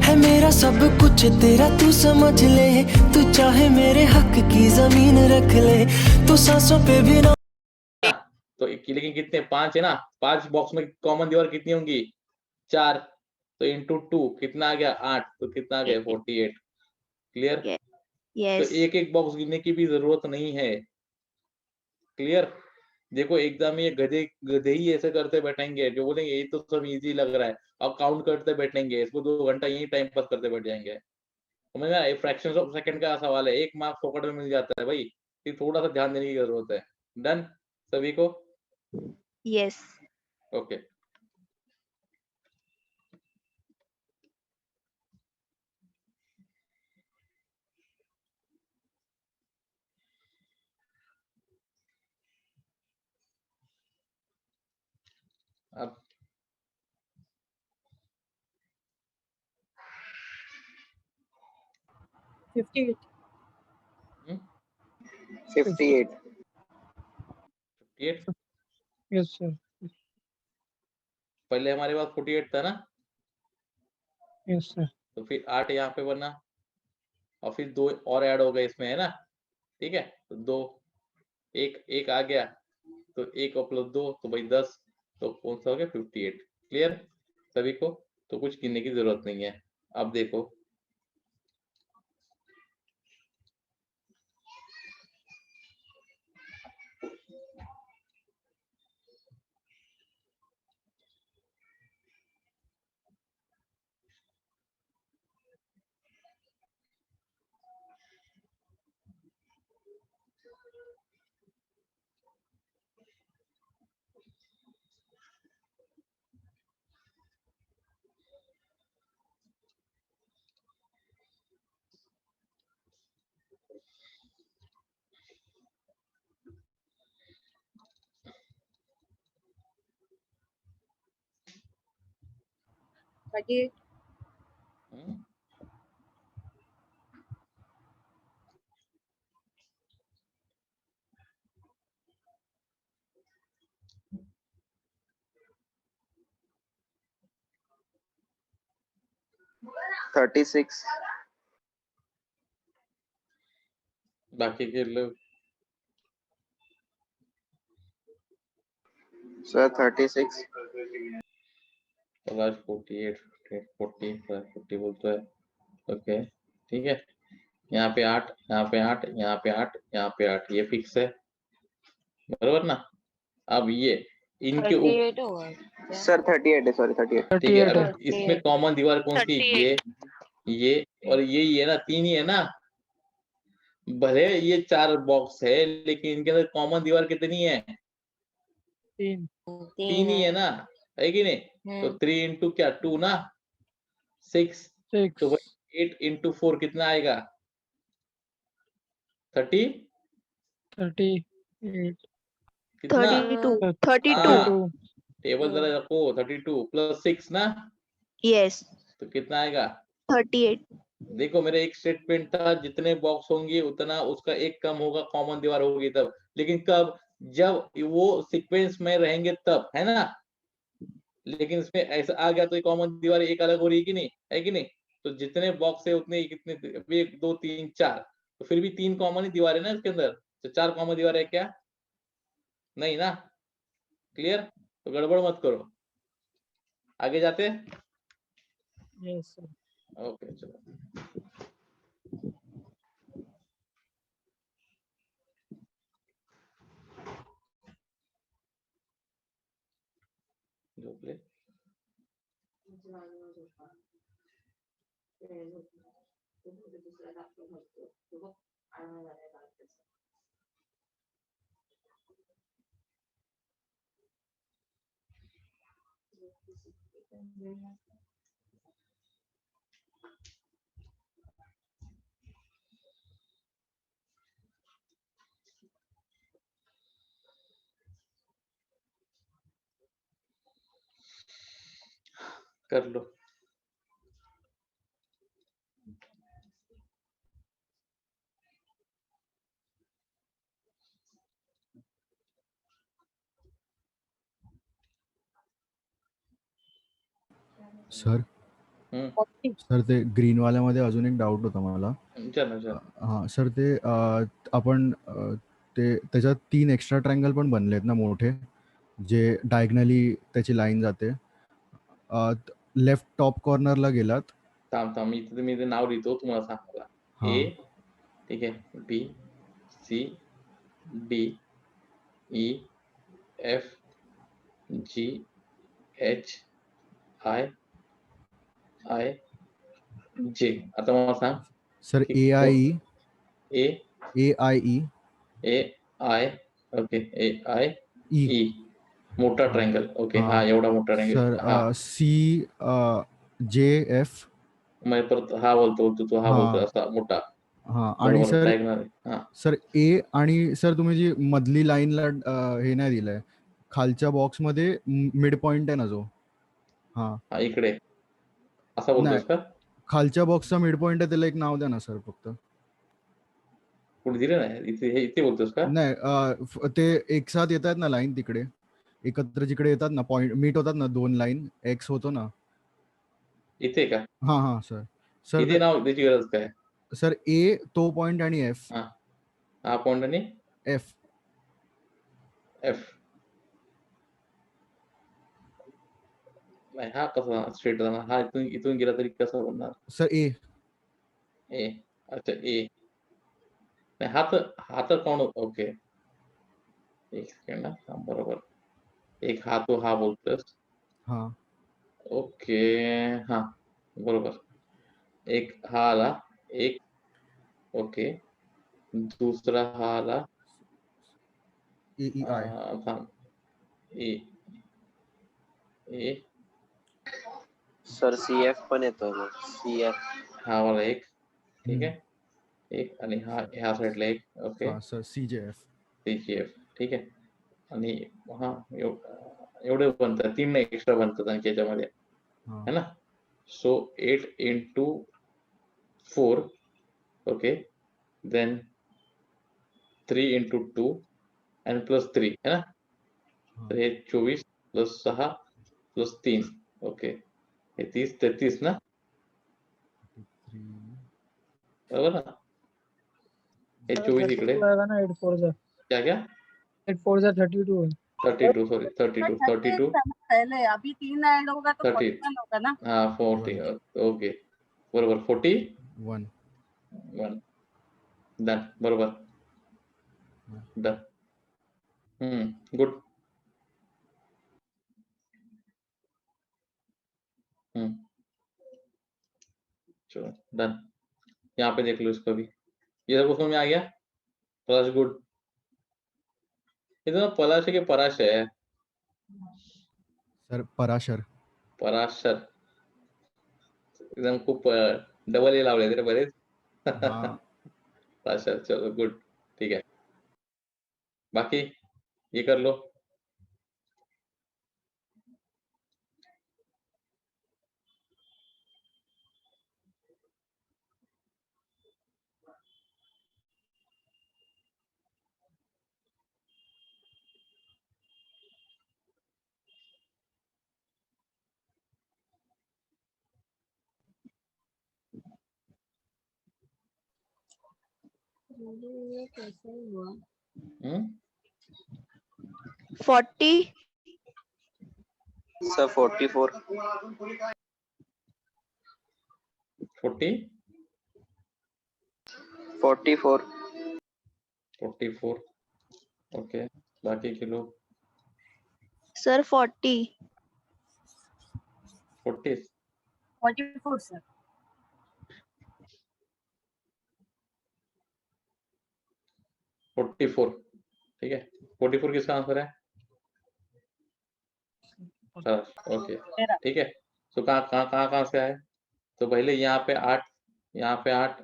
है मेरा सब कुछ तेरा तू समझ ले, तू चाहे मेरे हक की जमीन रख ले, तू सांसों पे भी ना। तो लेकिन कितने 5 है ना, 5 बॉक्स में कॉमन दीवार कितनी होंगी 4, तो इंटू 2 कितना आ गया 8, तो कितना आ गया 48। क्लियर? तो एक एक बॉक्स गिनने की भी जरूरत नहीं है। क्लियर? देखो एग्जाम में ये गधे ही ऐसे करते बैठेंगे, जो बोलेंगे ये तो सब इजी लग रहा है, अब काउंट करते बैठेंगे, इसको 2 घंटा यही टाइम पास करते बैठ जाएंगे। समझ में? फ्रैक्शन ऑफ सेकंड का सवाल है, 1 मार्क्स फोकट में मिल जाता है भाई, ये थोड़ा सा ध्यान देने की जरूरत है। डन सभी को? यस ओके, अब 58 58 48 यस सर पहले हमारे पास 48 था ना, यस सर तो फिर 8 यहाँ पे बना, और फिर 2 और ऐड हो गए इसमें, है ना? ठीक है, तो 2 एक आ गया, तो 1 और प्लस 2 तो भाई 10, तो कौन सा हो गया 58। क्लियर सभी को? तो कुछ गिनने की जरूरत नहीं है। अब देखो हम्म, 36. बाकी के लोग Sir, 36. प्रकाश 48 40 40 बोलता है। ओके ठीक है, यहाँ पे 8, यहाँ पे 8, यहाँ पे 8, यहाँ पे 8, ये फिक्स है बरोबर ना। अब ये इनके ऊपर 38 होगा Sir, 38 है, sorry, 38. ठीक है, 38 है। अब इसमें कॉमन दीवार कौन सी? 38 ये और ये ना, 3 ही है ना। भले ये 4 बॉक्स है लेकिन इनके अंदर कॉमन दीवार कितनी है? 3 3 ही है ना, है कि नहीं? तो 3 इंटू क्या 2 ना 6, 6 तो 8 इंटू 4 कितना आएगा? 30 38 कितना? 32 32 हाँ, टेबल जरा रखो, 32 प्लस 6 ना, यस तो कितना आएगा? 38 देखो मेरा एक स्टेटमेंट था, जितने बॉक्स होंगे उतना उसका एक कम होगा, कॉमन दीवार होगी तब। लेकिन कब? जब वो सीक्वेंस में रहेंगे तब, है ना। लेकिन इसमें ऐसा आ गया तो कॉमन दीवार एक अलग हो रही है कि नहीं, है कि नहीं? तो जितने बॉक्स है उतने कितने, 1 2 3 4, तो फिर भी 3 कॉमन ही दीवार है ना इसके अंदर, तो 4 कॉमन दीवार है क्या? नहीं ना। क्लियर? तो गड़बड़ मत करो, आगे जाते हैं। Yes sir. ओके चलो, झोपले कर लो। सर हम्म, सर ते ग्रीन वाल्यामध्ये अजून एक डाऊट होता मला. चलो चलो। हां सर ते आपण ते त्याच्यात 3 एक्स्ट्रा ट्रायंगल पण बनलेत ना मोठे, जे डायगनली त्याची लाईन जाते. लेफ्ट टॉप कॉर्नरला गेलात. थांब थांब, मी ते नाव लिहितो, तुम्हाला सांग मला। हां. ए ठीक है, B C D E F G H I I J. आता मला सांग सर की ए आय ए ई ए आय ओके, ए आय ई. ई मोठा हां. ट्रायंगल, ओके हां. हा एवढा मोठा ट्रायंगल, सर हा सी जे एफ. मैं परत हा बोलतो, तू हा बोलतो, हां. असा मोठा हां. आणि बरोबर, सर डायगोनल हा सर ए आणि सर तुम्ही जी मधली लाईनला हे नाही दिलंय, खालच्या बॉक्समध्ये मिड पॉइंट आहे ना जो. हां. हा इकडे असा नाही, बोलतोस का? खालच्या बॉक्सचा मिड पॉइंट आहे, त्याला एक नाव द्या ना सर फक्त. कुठे दिले नाही इथे, हे इथे बोलतोस का? नाही ते एक साथ येतात ना लाईन तिकडे, एकत्र जिकडे येतात ना पॉइंट मीट होतात ना 2 लाईन, एक्स होतो ना. इथे का? हां, हां सर. सर इथे नाव त्याची गरज काय? सर ए तो पॉइंट आणि एफ. हा हा पॉइंट आणि एफ. एफ नाही हा कसा स्ट्रेट जाणार, हा इथून इथून गेला तरी कसं बनणार? सर ए. ए, अच्छा ए. नाही हा तर कोण? ओके एक सेकंड हा, बरोबर. एक हा तो हा बोलतोस. हा. ओके हा बरोबर. एक हा आला, एक ओके. दुसरा हा आला. ए ई आय. थांब. ए ए सर CF पण येतो मग CF. हा वाला एक, ठीक आहे. एक आणि हा ह्या साईडला एक, ओके. हा सर CJF. CGF, ठीक आहे. आणि हा एवढे बनतात, 3 एक्स्ट्रा बनतात आणखी याच्यामध्ये, हा. है ना. So 8 into 4, okay. Then 3 into 2 and plus 3, है ना. हा. तर हे 24 प्लस 6 प्लस 3, ओके. हे 30 33 ना, 3. बरोबर ना. हे 24 इकडे, आएगा ना 8 4 जा, क्या क्या 8 4 जा 32 है. 32, सॉरी 32 पहले अभी 3 ऐड होगा तो 30 41 होगा ना। हाँ 40, ओके बरोबर. 41 1. डन, बरोबर डन. गुड. चलो डन. यहाँ पे देख लो इसको भी, ये सब उसमें आ गया. Plus good. ये तो पलाश है कि पराश है? सर पराशर. पराशर. एकदम खूप डबल ए लावले रे बरेच. हा. पराशर, चलो गुड, ठीक है. बाकी ये कर लो. ये कैसे हुआ? 40. सर 44. 40 44. 44, ओके. बाकी के लोग Sir 40. 40. 44 सर. 44, ठीक है. 44 किसका आंसर है? ओके ठीक है. तो कहाँ से आए? तो पहले यहाँ पे 8, यहाँ पे 8,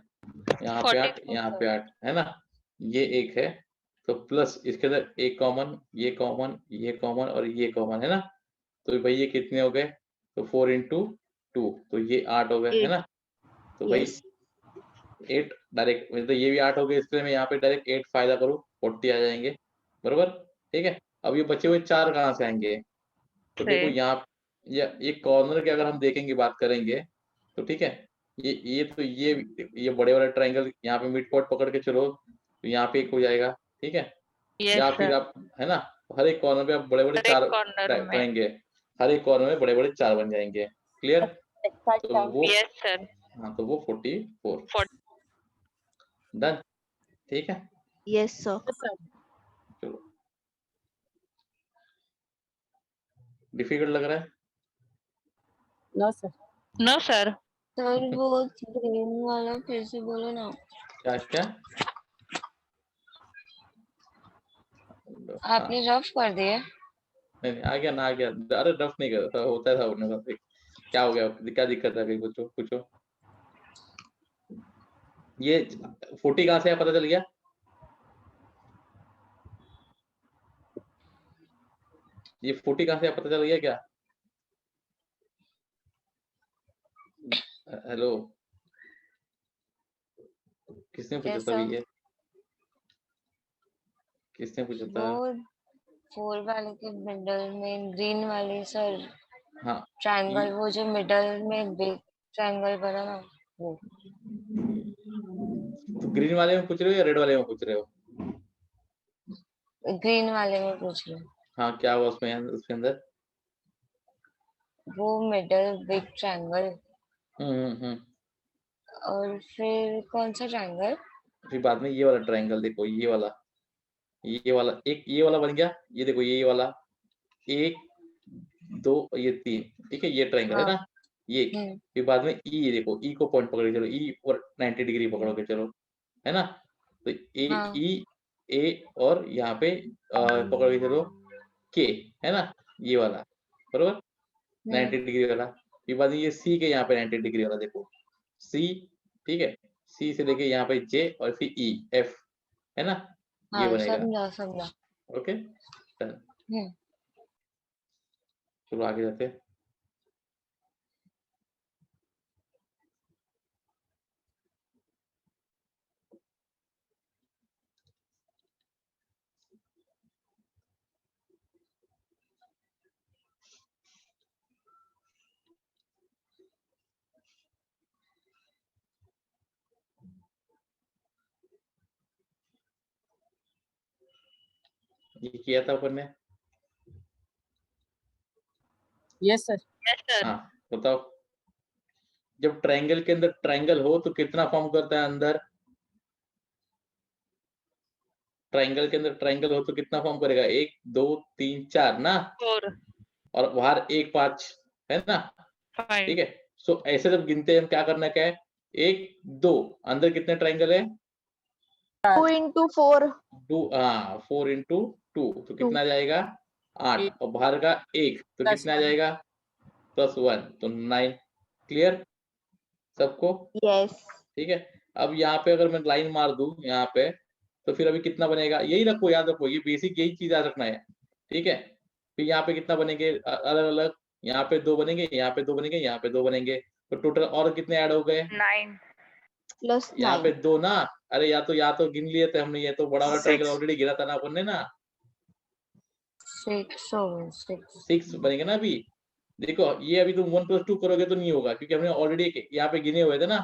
यहाँ पे 8, 44 यहाँ पे 8, है ना. ये एक है, तो प्लस इसके अंदर एक कॉमन, ये कॉमन, ये कॉमन और ये कॉमन, है ना. तो भाई ये कितने हो गए? तो 4 into 2, तो ये 8 हो गए, है ना. तो भाई Yes. 8 डायरेक्ट, मतलब ये भी 8 हो गए, इसलिए मैं यहाँ पे डायरेक्ट 8 फायदा करूँ, 40 आ जाएंगे, बरोबर. ठीक है. अब ये बचे हुए 4 कहाँ से आएंगे? तो देखो यहाँ ये कॉर्नर के अगर हम देखेंगे, बात करेंगे, तो ठीक है. ये तो ये बड़े वाला ट्रायंगल यहाँ पे मिड पॉइंट पकड़ के चलो, तो यहाँ पे एक हो जाएगा, ठीक है. या फिर आप, है ना, हर एक कॉर्नर पे आप बड़े बड़े 4 पाएंगे, हर एक कॉर्नर में बड़े बड़े 4 बन जाएंगे. क्लियर? तो वो यस सर. हाँ, तो वो 44 डन. ठीक है. Yes sir. चलो, डिफिकल्ट लग रहा है? No sir. No sir. Sir वो ग्रीन वाला फिर से बोलो ना. क्या क्या? आपने रफ कर दिया. नहीं आ गया ना, आ गया. अरे रफ नहीं कर, होता है साहब ने. क्या हो गया? क्या दिक्कत है? पूछो. ये 40 कहाँ से है, पता चल गया? ये 40 कहाँ से है, पता चल गया क्या? हेलो, किसने पूछा था ये? किसने पूछा था? वो 4 वाले के मिडल में ग्रीन वाले सर. हाँ, ट्रायंगल, वो जो मिडल में बिग ट्रायंगल बना ना, वो. तो ग्रीन वाले में पूछ रहे हो या रेड वाले में पूछ रहे हो? ग्रीन वाले में पूछ रही हूँ. हाँ, क्या हुआ उसमें, उसके अंदर? वो मिडल बिग ट्रायंगल हम्म। और फिर कौन सा ट्रायंगल? फिर बाद में ये वाला ट्रायंगल देखो, ये वाला एक ये वाला बन गया, ये देखो ये वाला 1 2 ये 3, ठीक है, ये ट्रायंगल है हाँ। ना ये। हम्म। फिर बाद में ई देखो, ई को पॉइंट पकड़ के चलो, ई और 90 डिग्री पकड़ोगे चलो, है ना। तो ए हाँ। ई ए और यहाँ पे पकड़ के चलो के, है ना, ये वाला बरोबर 90 डिग्री वाला। फिर बाद में ये सी के यहाँ पे 90 डिग्री वाला देखो सी, ठीक है, सी से लेके यहाँ पे जे और फिर ई एफ, है ना, ये हाँ, बनेगा। समझा समझा। Okay done. हम्म। चलो आगे जाते हैं। ये किया था अपन ने। Yes sir. Yes sir. हाँ बताओ, जब ट्रायंगल के अंदर ट्रायंगल हो तो कितना फॉर्म करता है अंदर? ट्रायंगल के अंदर ट्रायंगल हो तो कितना फॉर्म करेगा? 1 2 3 4 ना, 4 और बाहर 1 5, है ना, 5 ठीक है। सो ऐसे जब गिनते हैं हम क्या करना क्या है, 1 2 अंदर कितने ट्रायंगल है? 2 into 4 2, हाँ 4 into 2 तो कितना आ जाएगा? 8, और बाहर का 1 तो Plus कितना आ 1. जाएगा? +1 तो 9। क्लियर सबको? yes ठीक है। अब यहाँ पे अगर मैं लाइन मार दूं यहाँ पे, तो फिर अभी कितना बनेगा? यही रखो, याद रखो, ये बेसिक यही चीज याद रखना है, ठीक है। फिर यहाँ पे कितना बनेंगे अलग अलग, यहाँ पे 2 बनेंगे, यहाँ पे 2 बनेंगे, यहाँ पे 2 बनेंगे, तो टोटल और कितने ऐड हो गए? 9 plus यहाँ 9 पे 2 ना, अरे या तो गिन लिए थे हमने, ये तो बड़ा वाला ट्रायंगल 6 ऑलरेडी गिना था ना अपन ने ना, 6 6 बनेंगे ना अभी। देखो ये अभी तुम 1 + 2 करोगे तो नहीं होगा, क्योंकि हमने ऑलरेडी यहाँ पे गिने हुए थे ना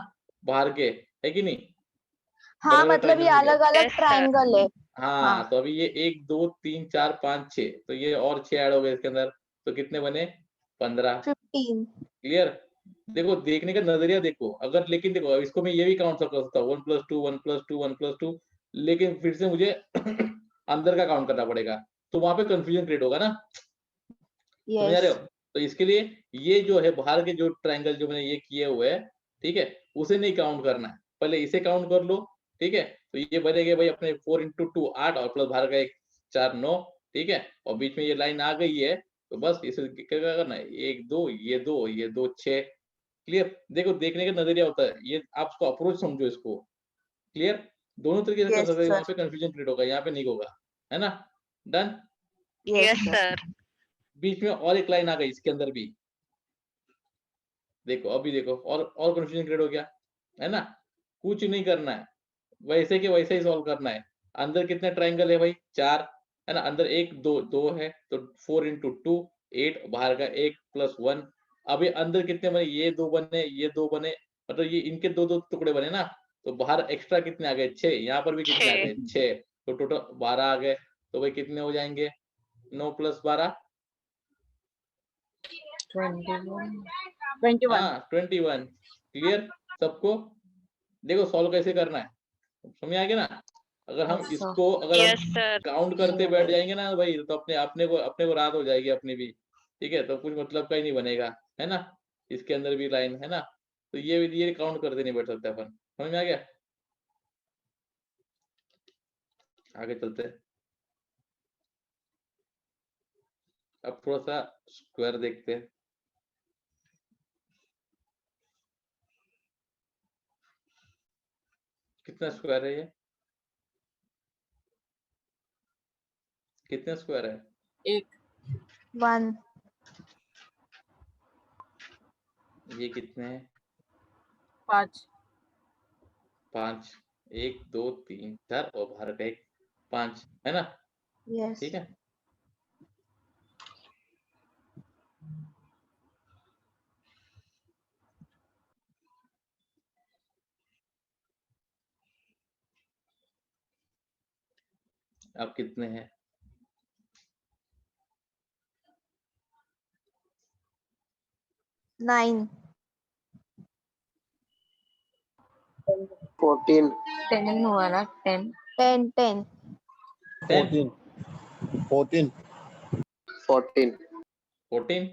बाहर के, है कि नहीं, हाँ बड़े-बड़े मतलब ये ट्रायंगल के। अलग अलग यस सर। ट्रायंगल है हाँ हाँ तो अभी ये 1 2 3 4 5 6, तो ये और 6 ऐड हो गए इसके अंदर, तो कितने बने? 15। 15 क्लियर? देखो देखने का नजरिया देखो, अगर लेकिन देखो इसको मैं ये भी काउंट कर सकता हूँ 1 + 2 1 + 2 1 + 2, लेकिन फिर से मुझे अंदर का काउंट करना पड़ेगा, तो वहां पे कंफ्यूजन क्रिएट होगा ना, समझ आ रहे yes हो? तो इसके लिए ये जो है बाहर के जो ट्रायंगल जो मैंने ये किए हुए हैं, ठीक है, उसे नहीं काउंट करना है, पहले इसे काउंट कर लो, ठीक है। तो ये बनेंगे भाई अपने 4 × 2 8 और प्लस बाहर का 1 4 9, ठीक है, और बीच में ये लाइन आ गई है, तो बस इसे क्या करना है, 1 2 ये 2 6। क्लियर? देखो देखने का नजरिया होता है ये, आप उसको अप्रोच समझो इसको। क्लियर? दोनों तरीके से कर yes सकते हैं, sir वहां पे कंफ्यूजन क्रिएट होगा, यहाँ पे नहीं होगा, है ना। Done. yes yes sir sir. बीच में और एक लाइन आ गई इसके अंदर भी, देखो अभी देखो और कंफ्यूजन क्रिएट हो गया, है ना। कुछ नहीं करना है, वैसे के वैसे ही सॉल्व करना है। अंदर कितने ट्रायंगल है भाई? 4, है ना, अंदर 1 2 2 है, तो 4 × 2 8, बाहर का 1 + 1। अभी अंदर कितने बने? ये 2 बने, ये 2 बने, मतलब ये इनके 2 2 टुकड़े बने ना, तो बाहर एक्स्ट्रा कितने आ गए? 6। यहाँ पर भी कितने आ 6 गए? 6, तो टोटल 12 आ गए। तो भाई कितने हो जाएंगे? 9 + 12, 21. हाँ 21। क्लियर सबको? देखो सॉल्व कैसे करना है, समझ आ गया ना। अगर हम अच्छा। इसको अगर हम यस सर। काउंट करते बैठ जाएंगे ना भाई, तो अपने को रात हो जाएगी अपनी भी, ठीक है, तो कुछ मतलब का ही नहीं बनेगा, है ना। इसके अंदर भी लाइन है ना, तो ये काउंट करते नहीं बैठ सकते अपन, समझ में आ गया। आगे चलते हैं। अब थोड़ा सा स्क्वायर देखते हैं। कितना स्क्वायर है ये? कितने स्क्वायर है? 1 ये कितने हैं? 5. 5, 1 2 3 4 और बाहर का 1 5, है ना, yes ठीक है। अब कितने हैं? 9. 14 10 हुआ ना 10 10. 10. 10 14 14 14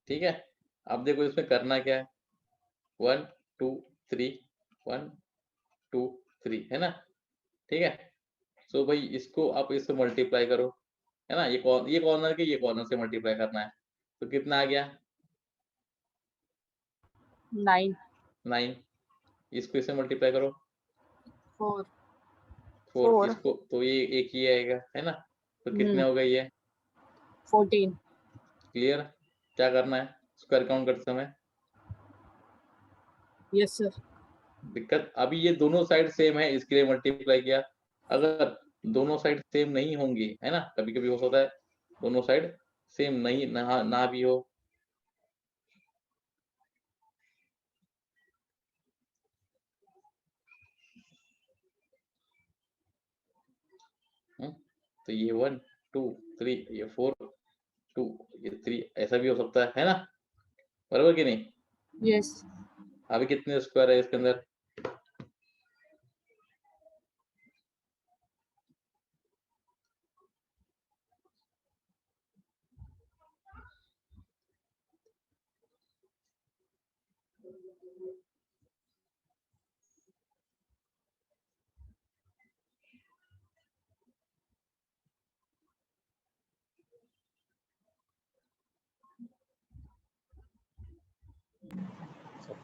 ठीक है। अब देखो इसमें करना क्या है, 1 2 3 1 2 3 है ना, ठीक है। सो भाई इसको आप इससे मल्टीप्लाई करो, है ना, ये कॉर्नर के ये कॉर्नर से मल्टीप्लाई करना है, तो कितना आ गया 9 9। इसको इससे मल्टीप्लाई करो 4 4, 4. इसको तो ये एक ही आएगा, है ना, तो कितने हो गए ये 14 क्लियर। क्या करना है, स्क्वायर काउंट करते समय यस सर दिक्कत, अभी ये दोनों साइड सेम है इसके लिए मल्टीप्लाई किया। अगर दोनों साइड सेम नहीं होंगी, है ना, कभी कभी हो सकता है दोनों साइड सेम नहीं ना भी हो, तो ये 1 2 3 ये 4 2 ये 3 ऐसा भी हो सकता है ना, बराबर कि नहीं। यस अभी कितने स्क्वायर है इसके अंदर,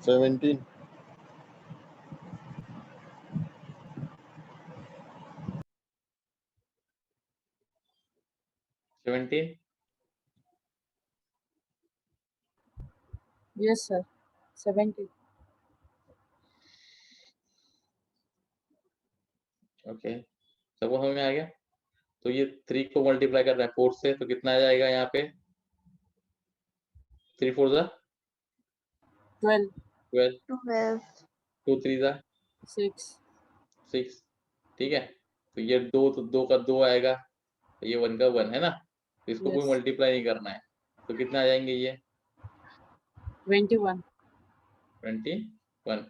सेवेंटीन 17 यस सर 70 ओके, सबको समझ में आ गया। तो ये 3 को मल्टीप्लाई कर रहे हैं 4 से, तो कितना आ जाएगा यहाँ पे 3 4 जा 12 12 12. 2 3 जा 6 6, ठीक है। तो ये 2 तो 2 का 2 आएगा, तो ये 1 का 1 है ना, तो इसको कोई Yes. मल्टीप्लाई नहीं करना है, तो कितना आ जाएंगे ये 21 21। 1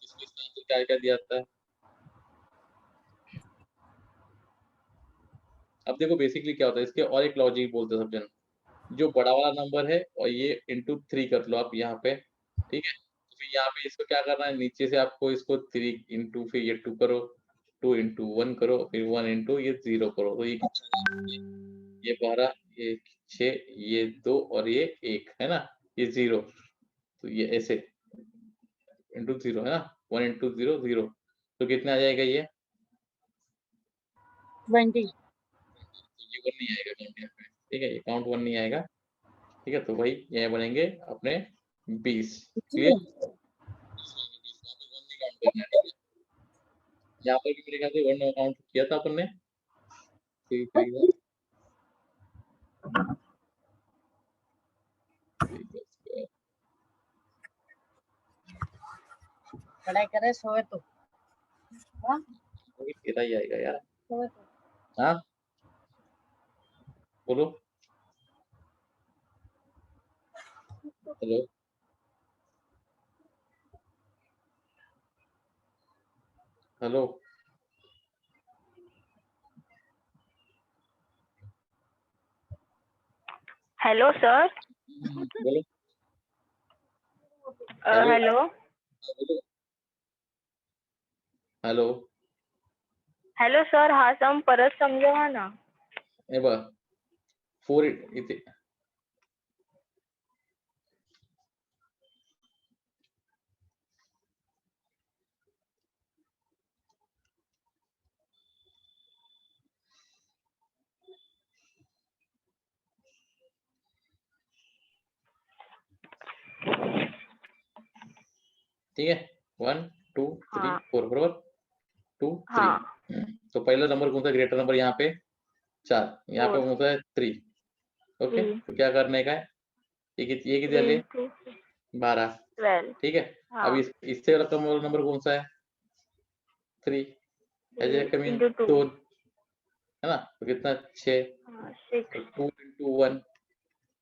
इसको इसका आंसर क्या क्या दिया था। अब देखो बेसिकली क्या होता है, इसके और एक लॉजिक बोलते हैं सब जन, जो बड़ा वाला नंबर है और ये इंटू 3 कर लो आप यहाँ पे, ठीक है। तो फिर यहाँ पे इसको क्या करना है, नीचे से आपको इसको 3 इंटू फिर ये 2 करो, 2 इंटू 1 करो, फिर 1 इंटू ये 0 करो, तो ये ये 12 ये 6 ये 2 और ये 1 है ना, ये 0, तो ये ऐसे इंटू 0 है ना, 1 इंटू 0 0, तो कितना आ जाएगा ये 20 ये 1 नहीं आएगा काउंट यहाँ पे, ठीक है, ये काउंट 1 नहीं आएगा, ठीक है। तो भाई ये बनेंगे अपने 20 क्लियर, यहाँ पर भी मेरे ख्याल से 1 काउंट किया था अपन ने, पढ़ाई करे सोए तो कितना ही आएगा यार, सोए तो हाँ बोलो, हेलो हेलो Hello, sir. बोलो Hello. बोलो हॅलो Hello, sir. हा सम परत समजावा ना. हे बघ 4 इथे ठीक है 1 2 3 हाँ. 4 बरोबर 2 3 हाँ. तो पहला नंबर कौन सा ग्रेटर नंबर यहाँ पे 4, यहाँ पे 4. कौन सा है 3, ओके। 3. तो क्या करने का है, ये कितने 3 आले into 12, 12. ठीक है। हाँ. अब इससे वाला कम वाला नंबर कौन सा है 3, ऐसे 3 कमी into 2. 2 है ना, तो कितना 6, हाँ, 6. 2 into 1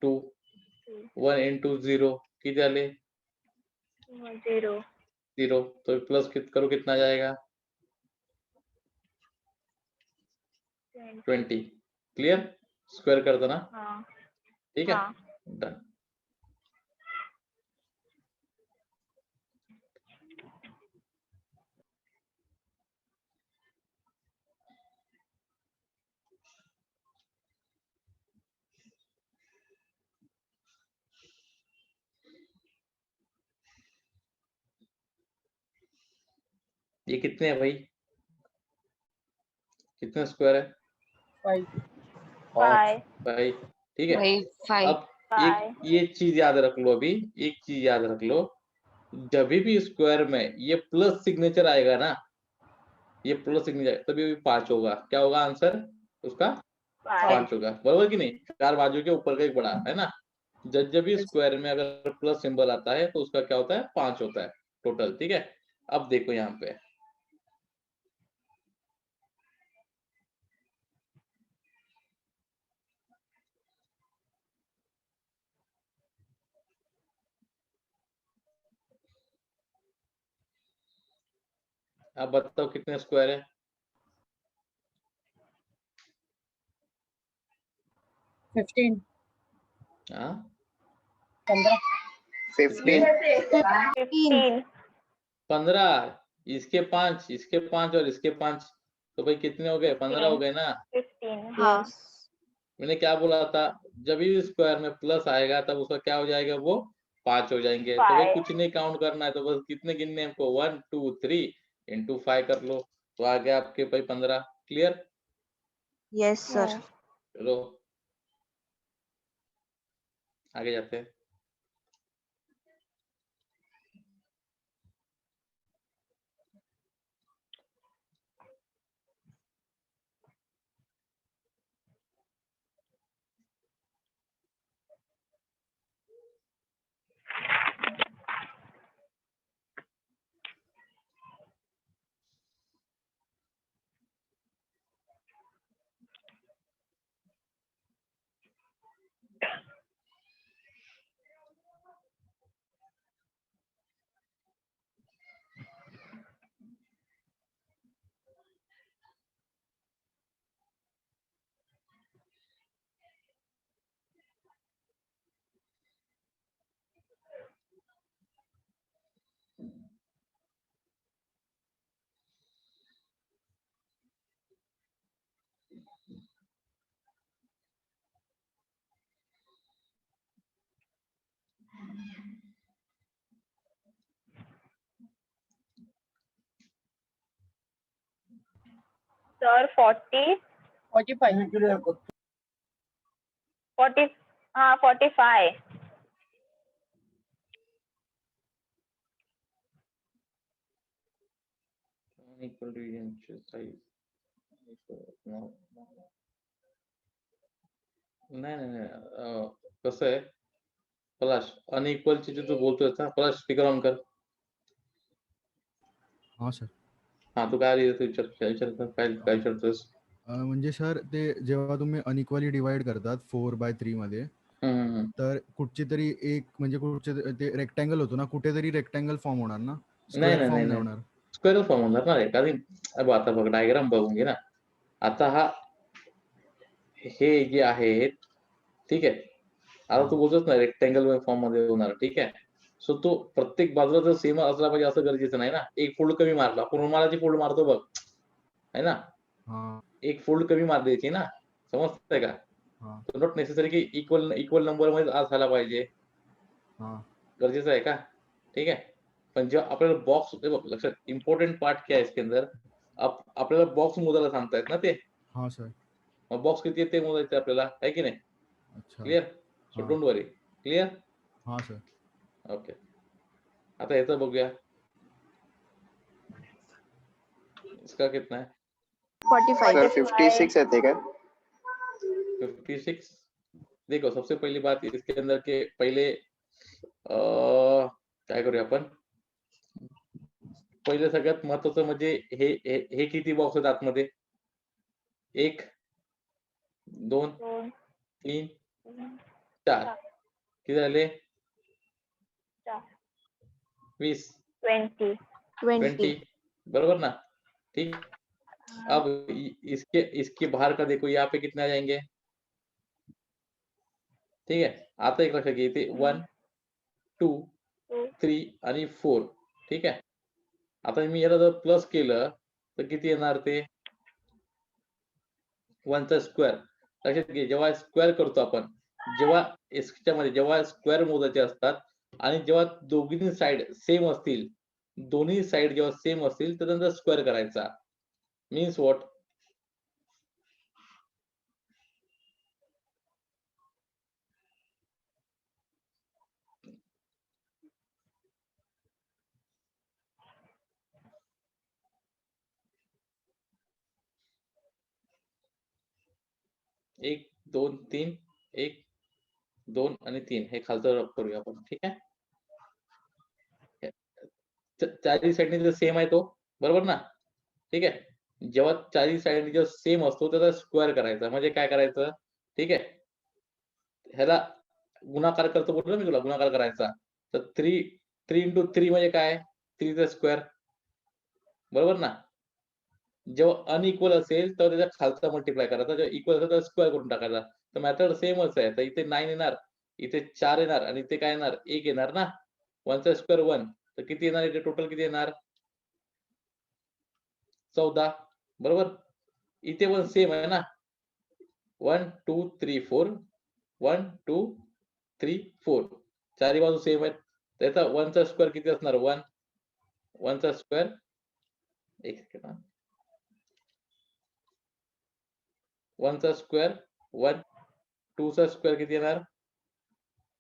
2, 1 into 0 किती आले 0 0, तो प्लस करो कितना जाएगा 20. क्लियर? स्क्वायर कर दो ना, हाँ ठीक है, हाँ डन. ये कितने हैं भाई, कितने स्क्वायर है 5 भाई, ठीक है. वही 5. अब एक ये चीज याद रख लो, अभी एक चीज याद रख लो, जब भी स्क्वायर में ये प्लस सिग्नेचर आएगा ना, ये प्लस सिग्नेचर तभी भी 5 होगा. क्या होगा आंसर उसका 5 होगा, बरोबर कि नहीं. 4 बाजू के ऊपर का एक बड़ा है ना, जब भी स्क्वायर में अगर प्लस सिंबल आता है तो उसका क्या होता है 5 होता है टोटल. ठीक है, अब देखो यहाँ पे आप बताओ कितने स्क्वायर है 15. हाँ 15. 15 15, इसके 5, इसके 5 और इसके 5, तो भाई कितने हो गए 15 हो गए ना. 15 हाँ मैंने क्या बोला था, जब भी स्क्वायर में प्लस आएगा तब उसका क्या हो जाएगा, वो 5 हो जाएंगे. तो भाई 5 कुछ नहीं काउंट करना है, तो बस कितने गिनने हैं हमको 1 2 3 इंटू 5 कर लो, तो आ गया आपके भाई 15. क्लियर? Yes sir. चलो आगे जाते हैं. सर 40 हाँ 45 Unequal division size. नाही कसं आहे पलाश, अनइक्वल चीजें जो बोलतोय ना पलाश, स्पीकर ऑन कर. हां सर. हा, तू काय विचारतोयस. म्हणजे सर ते जेव्हा तुम्ही अनइक्वली डिवाइड करतात 4/3 मध्ये, तर कुठची तरी एक म्हणजे कुठचे ते रेक्टँगल होतो ना, कुठेतरी रेक्टँगल फॉर्म होणार ना, स्क्वेअर फॉर्म नाही होणार. स्क्वेअर फॉर्म होणार ना रे, कारण अब आता बघ डायग्राम बघून घे ना. आता हा हे जे आहेत, ठीक आहे, आता तू बोलतोस ना रेक्टँगल फॉर्म मध्ये होणार, ठीक आहे. सो तो प्रत्येक बाजूला जर सेम असला पाहिजे असं गरजेचं नाही ना. एक फोल्ड कमी मारला, रुमालाची फोल्ड मारतो बघ, है ना, हां, एक फोल्ड कमी मार द्यायची ना, समजतंय का. हां, नॉट नेसेसरी की इक्वल नंबर मध्ये आज झाला पाहिजे, हां. गरजेचं आहे का. ठीक आहे, पण जेव्हा आपल्याला बॉक्स होते बघ, लक्षात इम्पोर्टेंट पार्ट क्या है इसके अंदर, आपल्याला बॉक्स मोजायला सांगतायत ना ते, हां सर. मग बॉक्स किती आहे ते मोजायचं आपल्याला, आहे की नाही. अच्छा. Clear? So don't worry. Clear? हां सर. ओके, आता याचं बघूया, इसका कितना है 45. सर 56 येते का? 56. देखो सबसे पहली बात इसके अंदर के पहले काय करूया आपण, पहिले सगळ्यात महत्वाचं म्हणजे हे किती बॉक्स आहेत आतमध्ये, 1 2 3 4, किती झाले? चार. 20 20. 20 बरोबर ना? ठीक. अब इसके बाहर का देखो, यहाँ पे कितने आ जाएंगे? ठीक आहे. आता एक लक्षात घे, इथे 1 2 3 आणि 4. ठीक आहे. आता मी याला जर प्लस केलं तर किती येणार ते? 1 चा स्क्वेअर. लक्षात घे, जेव्हा स्क्वेअर करतो आपण, जेव्हा मध्ये जेव्हा स्क्वेअर मोजायचे असतात आणि जेव्हा दोन्ही साइड सेम असतील, दोन्ही साइड जेव्हा सेम असतील तर त्यांचा स्क्वेअर करायचा. Means what? एक 2 3 1 2 आणि 3 हे खालचं करूया आपण. ठीक आहे. चारही साईडने जर सेम आहे तो, बरोबर ना? ठीक आहे. जेव्हा चारही साईडने जेव्हा सेम असतो त्याचा स्क्वेअर करायचा. म्हणजे काय करायचं? ठीक आहे. ह्याला गुणाकार करतो बोललो मी तुला, गुणाकार करायचा. तर 3 into 3 म्हणजे काय? 3 चा स्क्वेअर, बरोबर ना? जेव्हा अनइक्वल असेल तर त्याच्या खालचा मल्टिप्लाय करायचा, जेव्हा इक्वल असेल तर स्क्वेअर करून टाकायचा. तर मेथड सेमच आहे. तर इथे 9 येणार, इथे 4 येणार आणि इथे काय येणार? 1 येणार ना. 1 चा स्क्वेअर 1. तर किती येणार? इथे टोटल किती येणार? 14. बरोबर. इथे पण सेम आहे ना. 1 2 3 4 1 2 3 4 चारही बाजू सेम आहेत. त्याचा 1 चा स्क्वेअर किती असणार? 1. 1 चा स्क्वेअर, एक सेकंड, 1 चा स्क्वेअर 1, 2 चा स्क्वेअर किती येणार?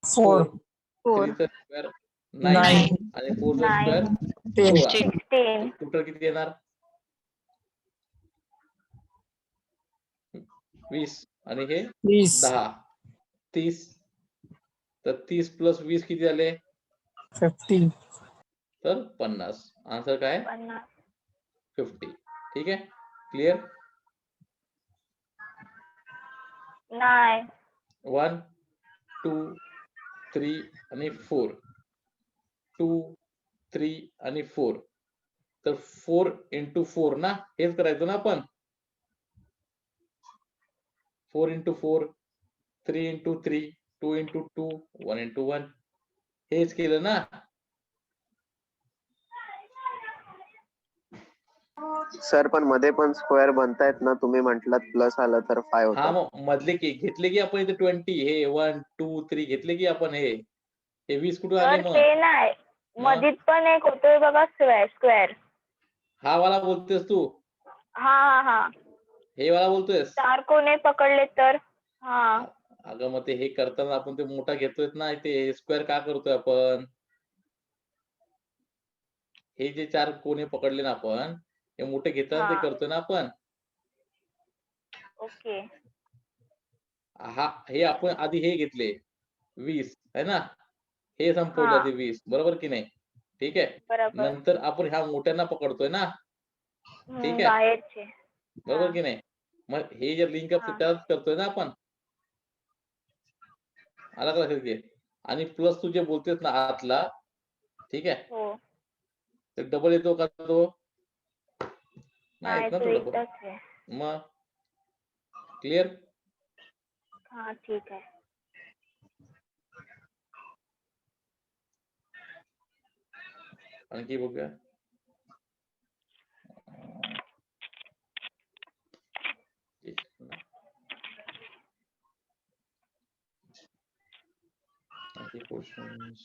4 3 चा स्क्वेअर 9 9 आणि 4 चा स्क्वेअर 10 16. 16. टोटल किती येणार? 20 आणि हे 20 10 30. तर 30 प्लस 20 किती झाले? 50 तर 50. आन्सर काय? 50. 50. ठीक आहे. क्लिअर? नाही. 1 2 3 आणि 4 2 3 आणि 4. तर 4 into 4 ना, हेच करायचं ना आपण. 4 into 4 3 into 3 2 into 2 1 into 1 हेच केलं ना. सर पण मध्ये पण स्क्वेअर बनतायत ना, तुम्ही म्हटलात प्लस आलं तर 5 हा, होतं. मग मधले की घेतले की आपण इथे 20, हे 1 2 3 घेतले की आपण, हे 20 कुठे आले तर मग? ते नाही, मधीत पण एक होतोय बघा स्क्वेअर. हा वाला बोलतोयस तू? हा हा हा. हे वाला बोलतोयस? 4 कोने पकडले तर. हा. अगं मग ते हे करताना आपण ते मोठा घेतोय ना, इथे स्क्वेअर का करतोय आपण? हे जे 4 कोने पकडले ना आपण, हे मोठे घेताना ते हा. करतोय ना आपण. ओके. हा, हे आपण आधी हे घेतले 20 है ना, हे संपवले हा. आधी 20, बरोबर की नाही? ठीक आहे. बरोबर. नंतर आपण ह्या मोठ्यांना पकडतोय ना, ठीक आहे, बाहेरचे. बरोबर की नाही? मग हे जे लिंक हा. त्याच करतोय ना आपण. आला का लक्षात घे. आणि प्लस तू जे बोलतेस ना आतला, ठीक आहे, हो. तर डबल येतो का तो? नाही नाही, येत ना तो तो डबल. एकदाच आहे. मग क्लिअर? हा, ठीक आहे. आणखी बघूया. आणखी क्वेश्चन्स?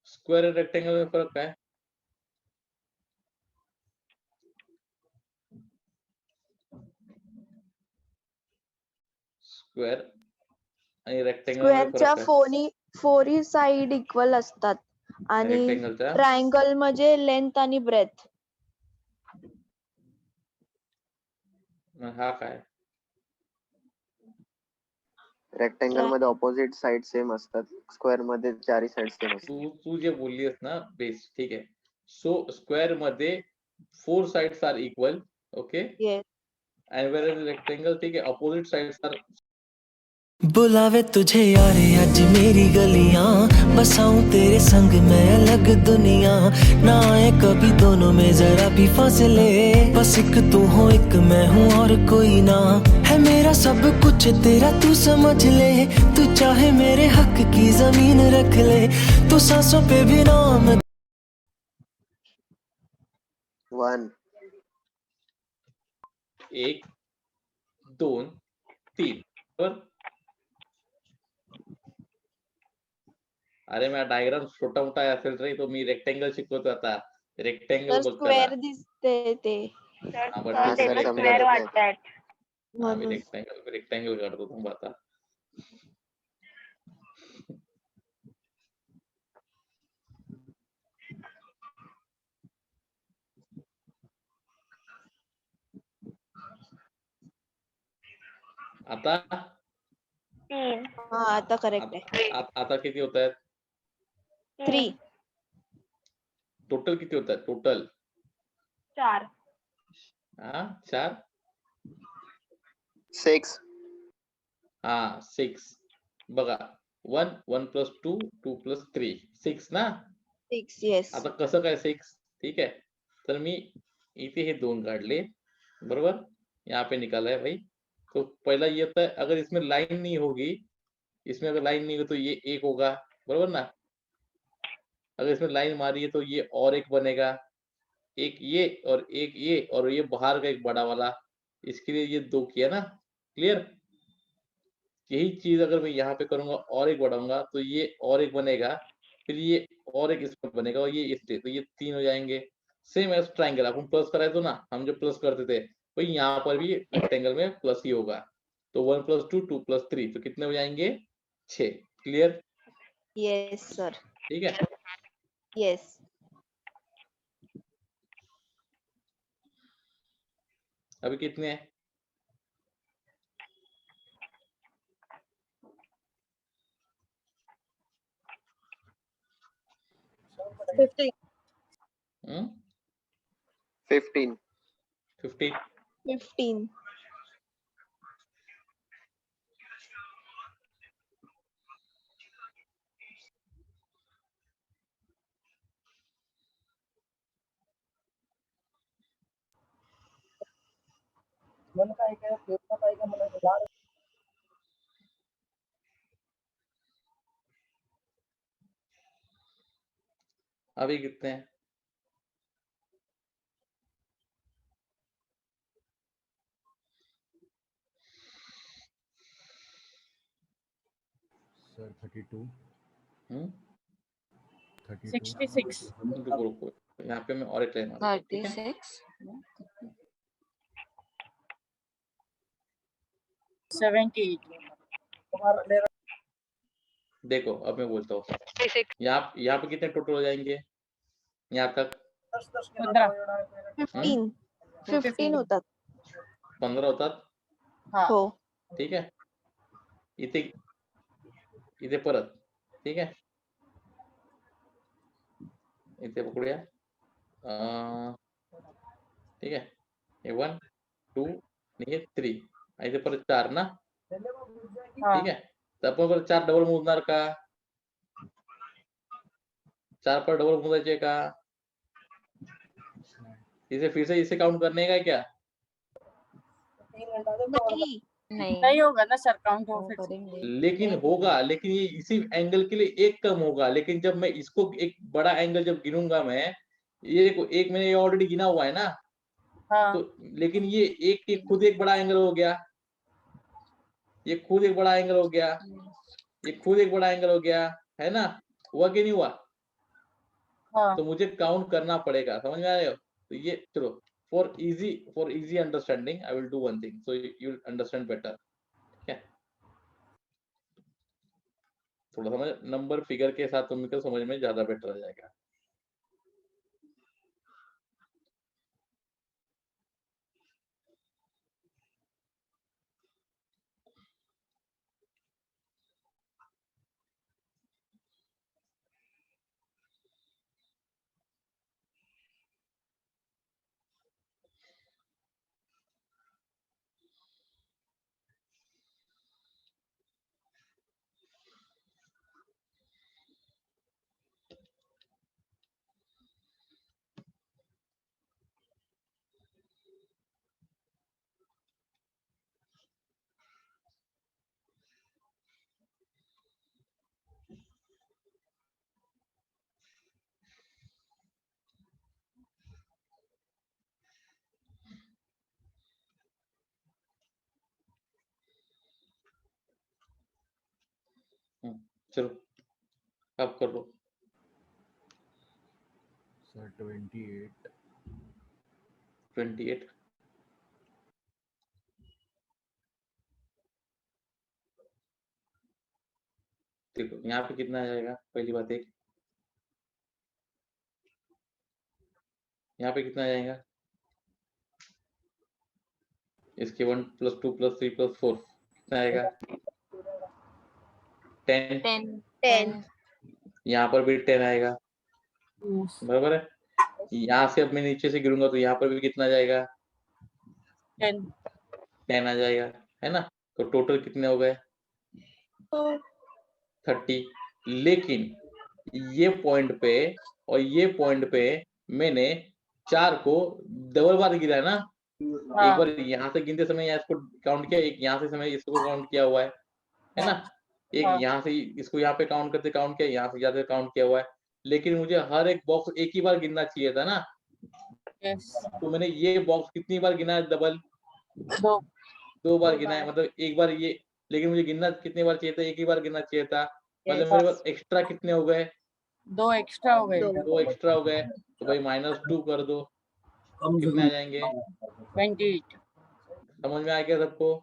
स्क्वायर और रेक्टेंगल में फर्क काय? स्क्वेअर आणि रेक्टेंगल मध्ये स्क्वेअरच्या फरक काय? फोरी साइड इक्वल असतात आणि रेक्टेंगलच्या ट्रायंगल म्हणजे लेंथ आणि ब्रेथ. हा काय रेक्टेंगल मध्ये ऑपोजिट साइड सेम असतात, स्क्वेअर मध्ये चारही साइड सेम असतात. तू जे बोललीस ना बेस, ठीक आहे. सो स्क्वेअर मध्ये 4 sides are equal, okay, yes. And where rectangle, ठीक है, अपोजिट साइड्स आर. बुलावे तुझे यारे आज मेरी गलियां, बसाऊं तेरे संग मैं अलग दुनिया, ना आए कभी दोनों में जरा भी फासले, बस एक तू हो एक मैं हूँ और कोई ना, है मेरा सब कुछ तेरा तू समझ ले, तू चाहे मेरे हक की जमीन रख ले, तू सांसों पे भी नाम. 1 1 2 3 बरोबर. अरे माझा डायग्राम छोटा मोठा असेल रे, तो मी रेक्टेंगल शिकवतो आता. रेक्टेंगल तर बघ त्याला. स्क्वेअर दिसते ते सर हा, बरं, सर ठीक आहे, ते मी तर समजत स्क्वेअर रेक्टेंगल, होतं. वाटतायत. हा, मी म्हणून. रेक्टेंगल काढतो थांबा आता. आता 3 हा आता करेक्ट आहे. आता किती होत आहेत 3. टोटल? किती होत आहेत टोटल? 4 हा 4. 6 हा 6. बघा 1 1 प्लस 2 2 प्लस 3 6 ना. 6. येस. आता कसं काय 6? ठीक है, तर मी इथे हे 2 काढले, बरोबर, यहाँ पे निकाला है भाई. तो पहला ये था, अगर इसमें लाइन नहीं होगी, इसमें अगर लाइन नहीं होगी तो ये 1 होगा, बरोबर ना. अगर इसमें लाइन मारी है तो ये और एक बनेगा, एक ये और एक ये, और ये बाहर का एक बड़ा वाला, इसके लिए ये 2 किया ना. क्लियर. यही चीज अगर मैं यहाँ पे करूंगा और एक बढ़ाऊंगा तो ये और एक बनेगा, फिर ये और एक इसमें बनेगा, और ये इससे, तो ये 3 हो जाएंगे. सेम एज ट्राइंगल, अपन प्लस कराए तो ना, हम जो प्लस करते थे वही यहाँ पर भी रेक्टेंगल में प्लस ही होगा. तो 1 प्लस 2 2 प्लस 3, तो कितने हो जाएंगे 6. क्लियर. Yes sir. ठीक है. येस. अभी कितने हैं? हम्म 15 15. 15. अभी कितने हैं? सर 32 हम्म 32 रुको रुको, यहाँ पे मैं और एक लाइन मारूंगा, ठीक है. 36. 78. देखो अब मैं बोलता हूँ, 36 यहाँ पे कितने टोटल हो जाएंगे यहाँ तक? 15. 15 होतात. 15 होतात. हो. ठीक आहे. इथे इथे परत, ठीक आहे, इथे पकडूया. ठीक आहे, हे 1 2 आणि हे 3, आणि इथे परत 4 ना. ठीक आहे, तर आपण परत 4 डबल मोजणार का? 4 पर डबल मोजायचे का? इसे फिर से इसे काउंट करने का क्या? नाही. नहीं होगा ना सर काउंट वो करेंगे. लेकिन होगा, लेकिन ये इसी एंगल के लिए एक कम होगा, लेकिन जब मैं इसको एक बड़ा एंगल जब गिनूंगा मैं, ये देखो एक मैंने ये ऑलरेडी गिना हुआ है ना, तो लेकिन ये एक खुद एक बड़ा एंगल हो गया, ये खुद एक बड़ा एंगल हो गया, ये खुद एक बड़ा एंगल हो गया, है ना. हुआ कि नहीं हुआ? तो मुझे काउंट करना पड़ेगा, समझ में आ रहे हो? तो ये चलो, for easy understanding I will do one thing, so you'll understand better. ठीक है, थोड़ा समझ नंबर फिगर के साथ तुमको समझ में ज्यादा बेटर आ जाएगा. चलो अब कर लो। सर 28 28 देखो यहाँ पे कितना आ जाएगा, पहली बात एक, यहाँ पे कितना आ जाएगा, इसके 1 + 2 + 3 + 4 कितना आएगा 10, 10 यहाँ पर भी 10 आएगा, बराबर है। यहाँ से अब मैं नीचे से गिरूंगा तो यहाँ पर भी कितना जाएगा 10 आ जाएगा, है ना। तो टोटल कितने हो गए 30। लेकिन ये पॉइंट पे और ये पॉइंट पे मैंने 4 को डबल बार गिरा है ना, एक बार यहाँ से गिनते समय यहाँ इसको काउंट किया, एक यहाँ से समय इसको काउंट किया हुआ है ना, एक यहाँ से इसको यहाँ पे काउंट करते काउंट किया, यहाँ से जाते काउंट किया हुआ है। लेकिन मुझे हर एक बॉक्स एक ही बार गिनना चाहिए था ना, तो मैंने ये बॉक्स कितनी बार गिना है डबल, 2 बार गिना है, मतलब एक बार ये, लेकिन मुझे गिनना कितनी बार चाहिए था, एक ही बार गिनना चाहिए था, मतलब मेरे पास एक्स्ट्रा कितने हो गए 2 एक्स्ट्रा हो गए 2 एक्स्ट्रा हो गए। तो भाई -2 कर दो, कितने आ जाएंगे 28 समझ में आ गया सबको,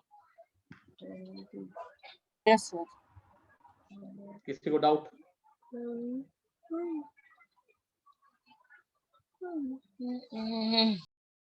यस सर किसी को डाउट।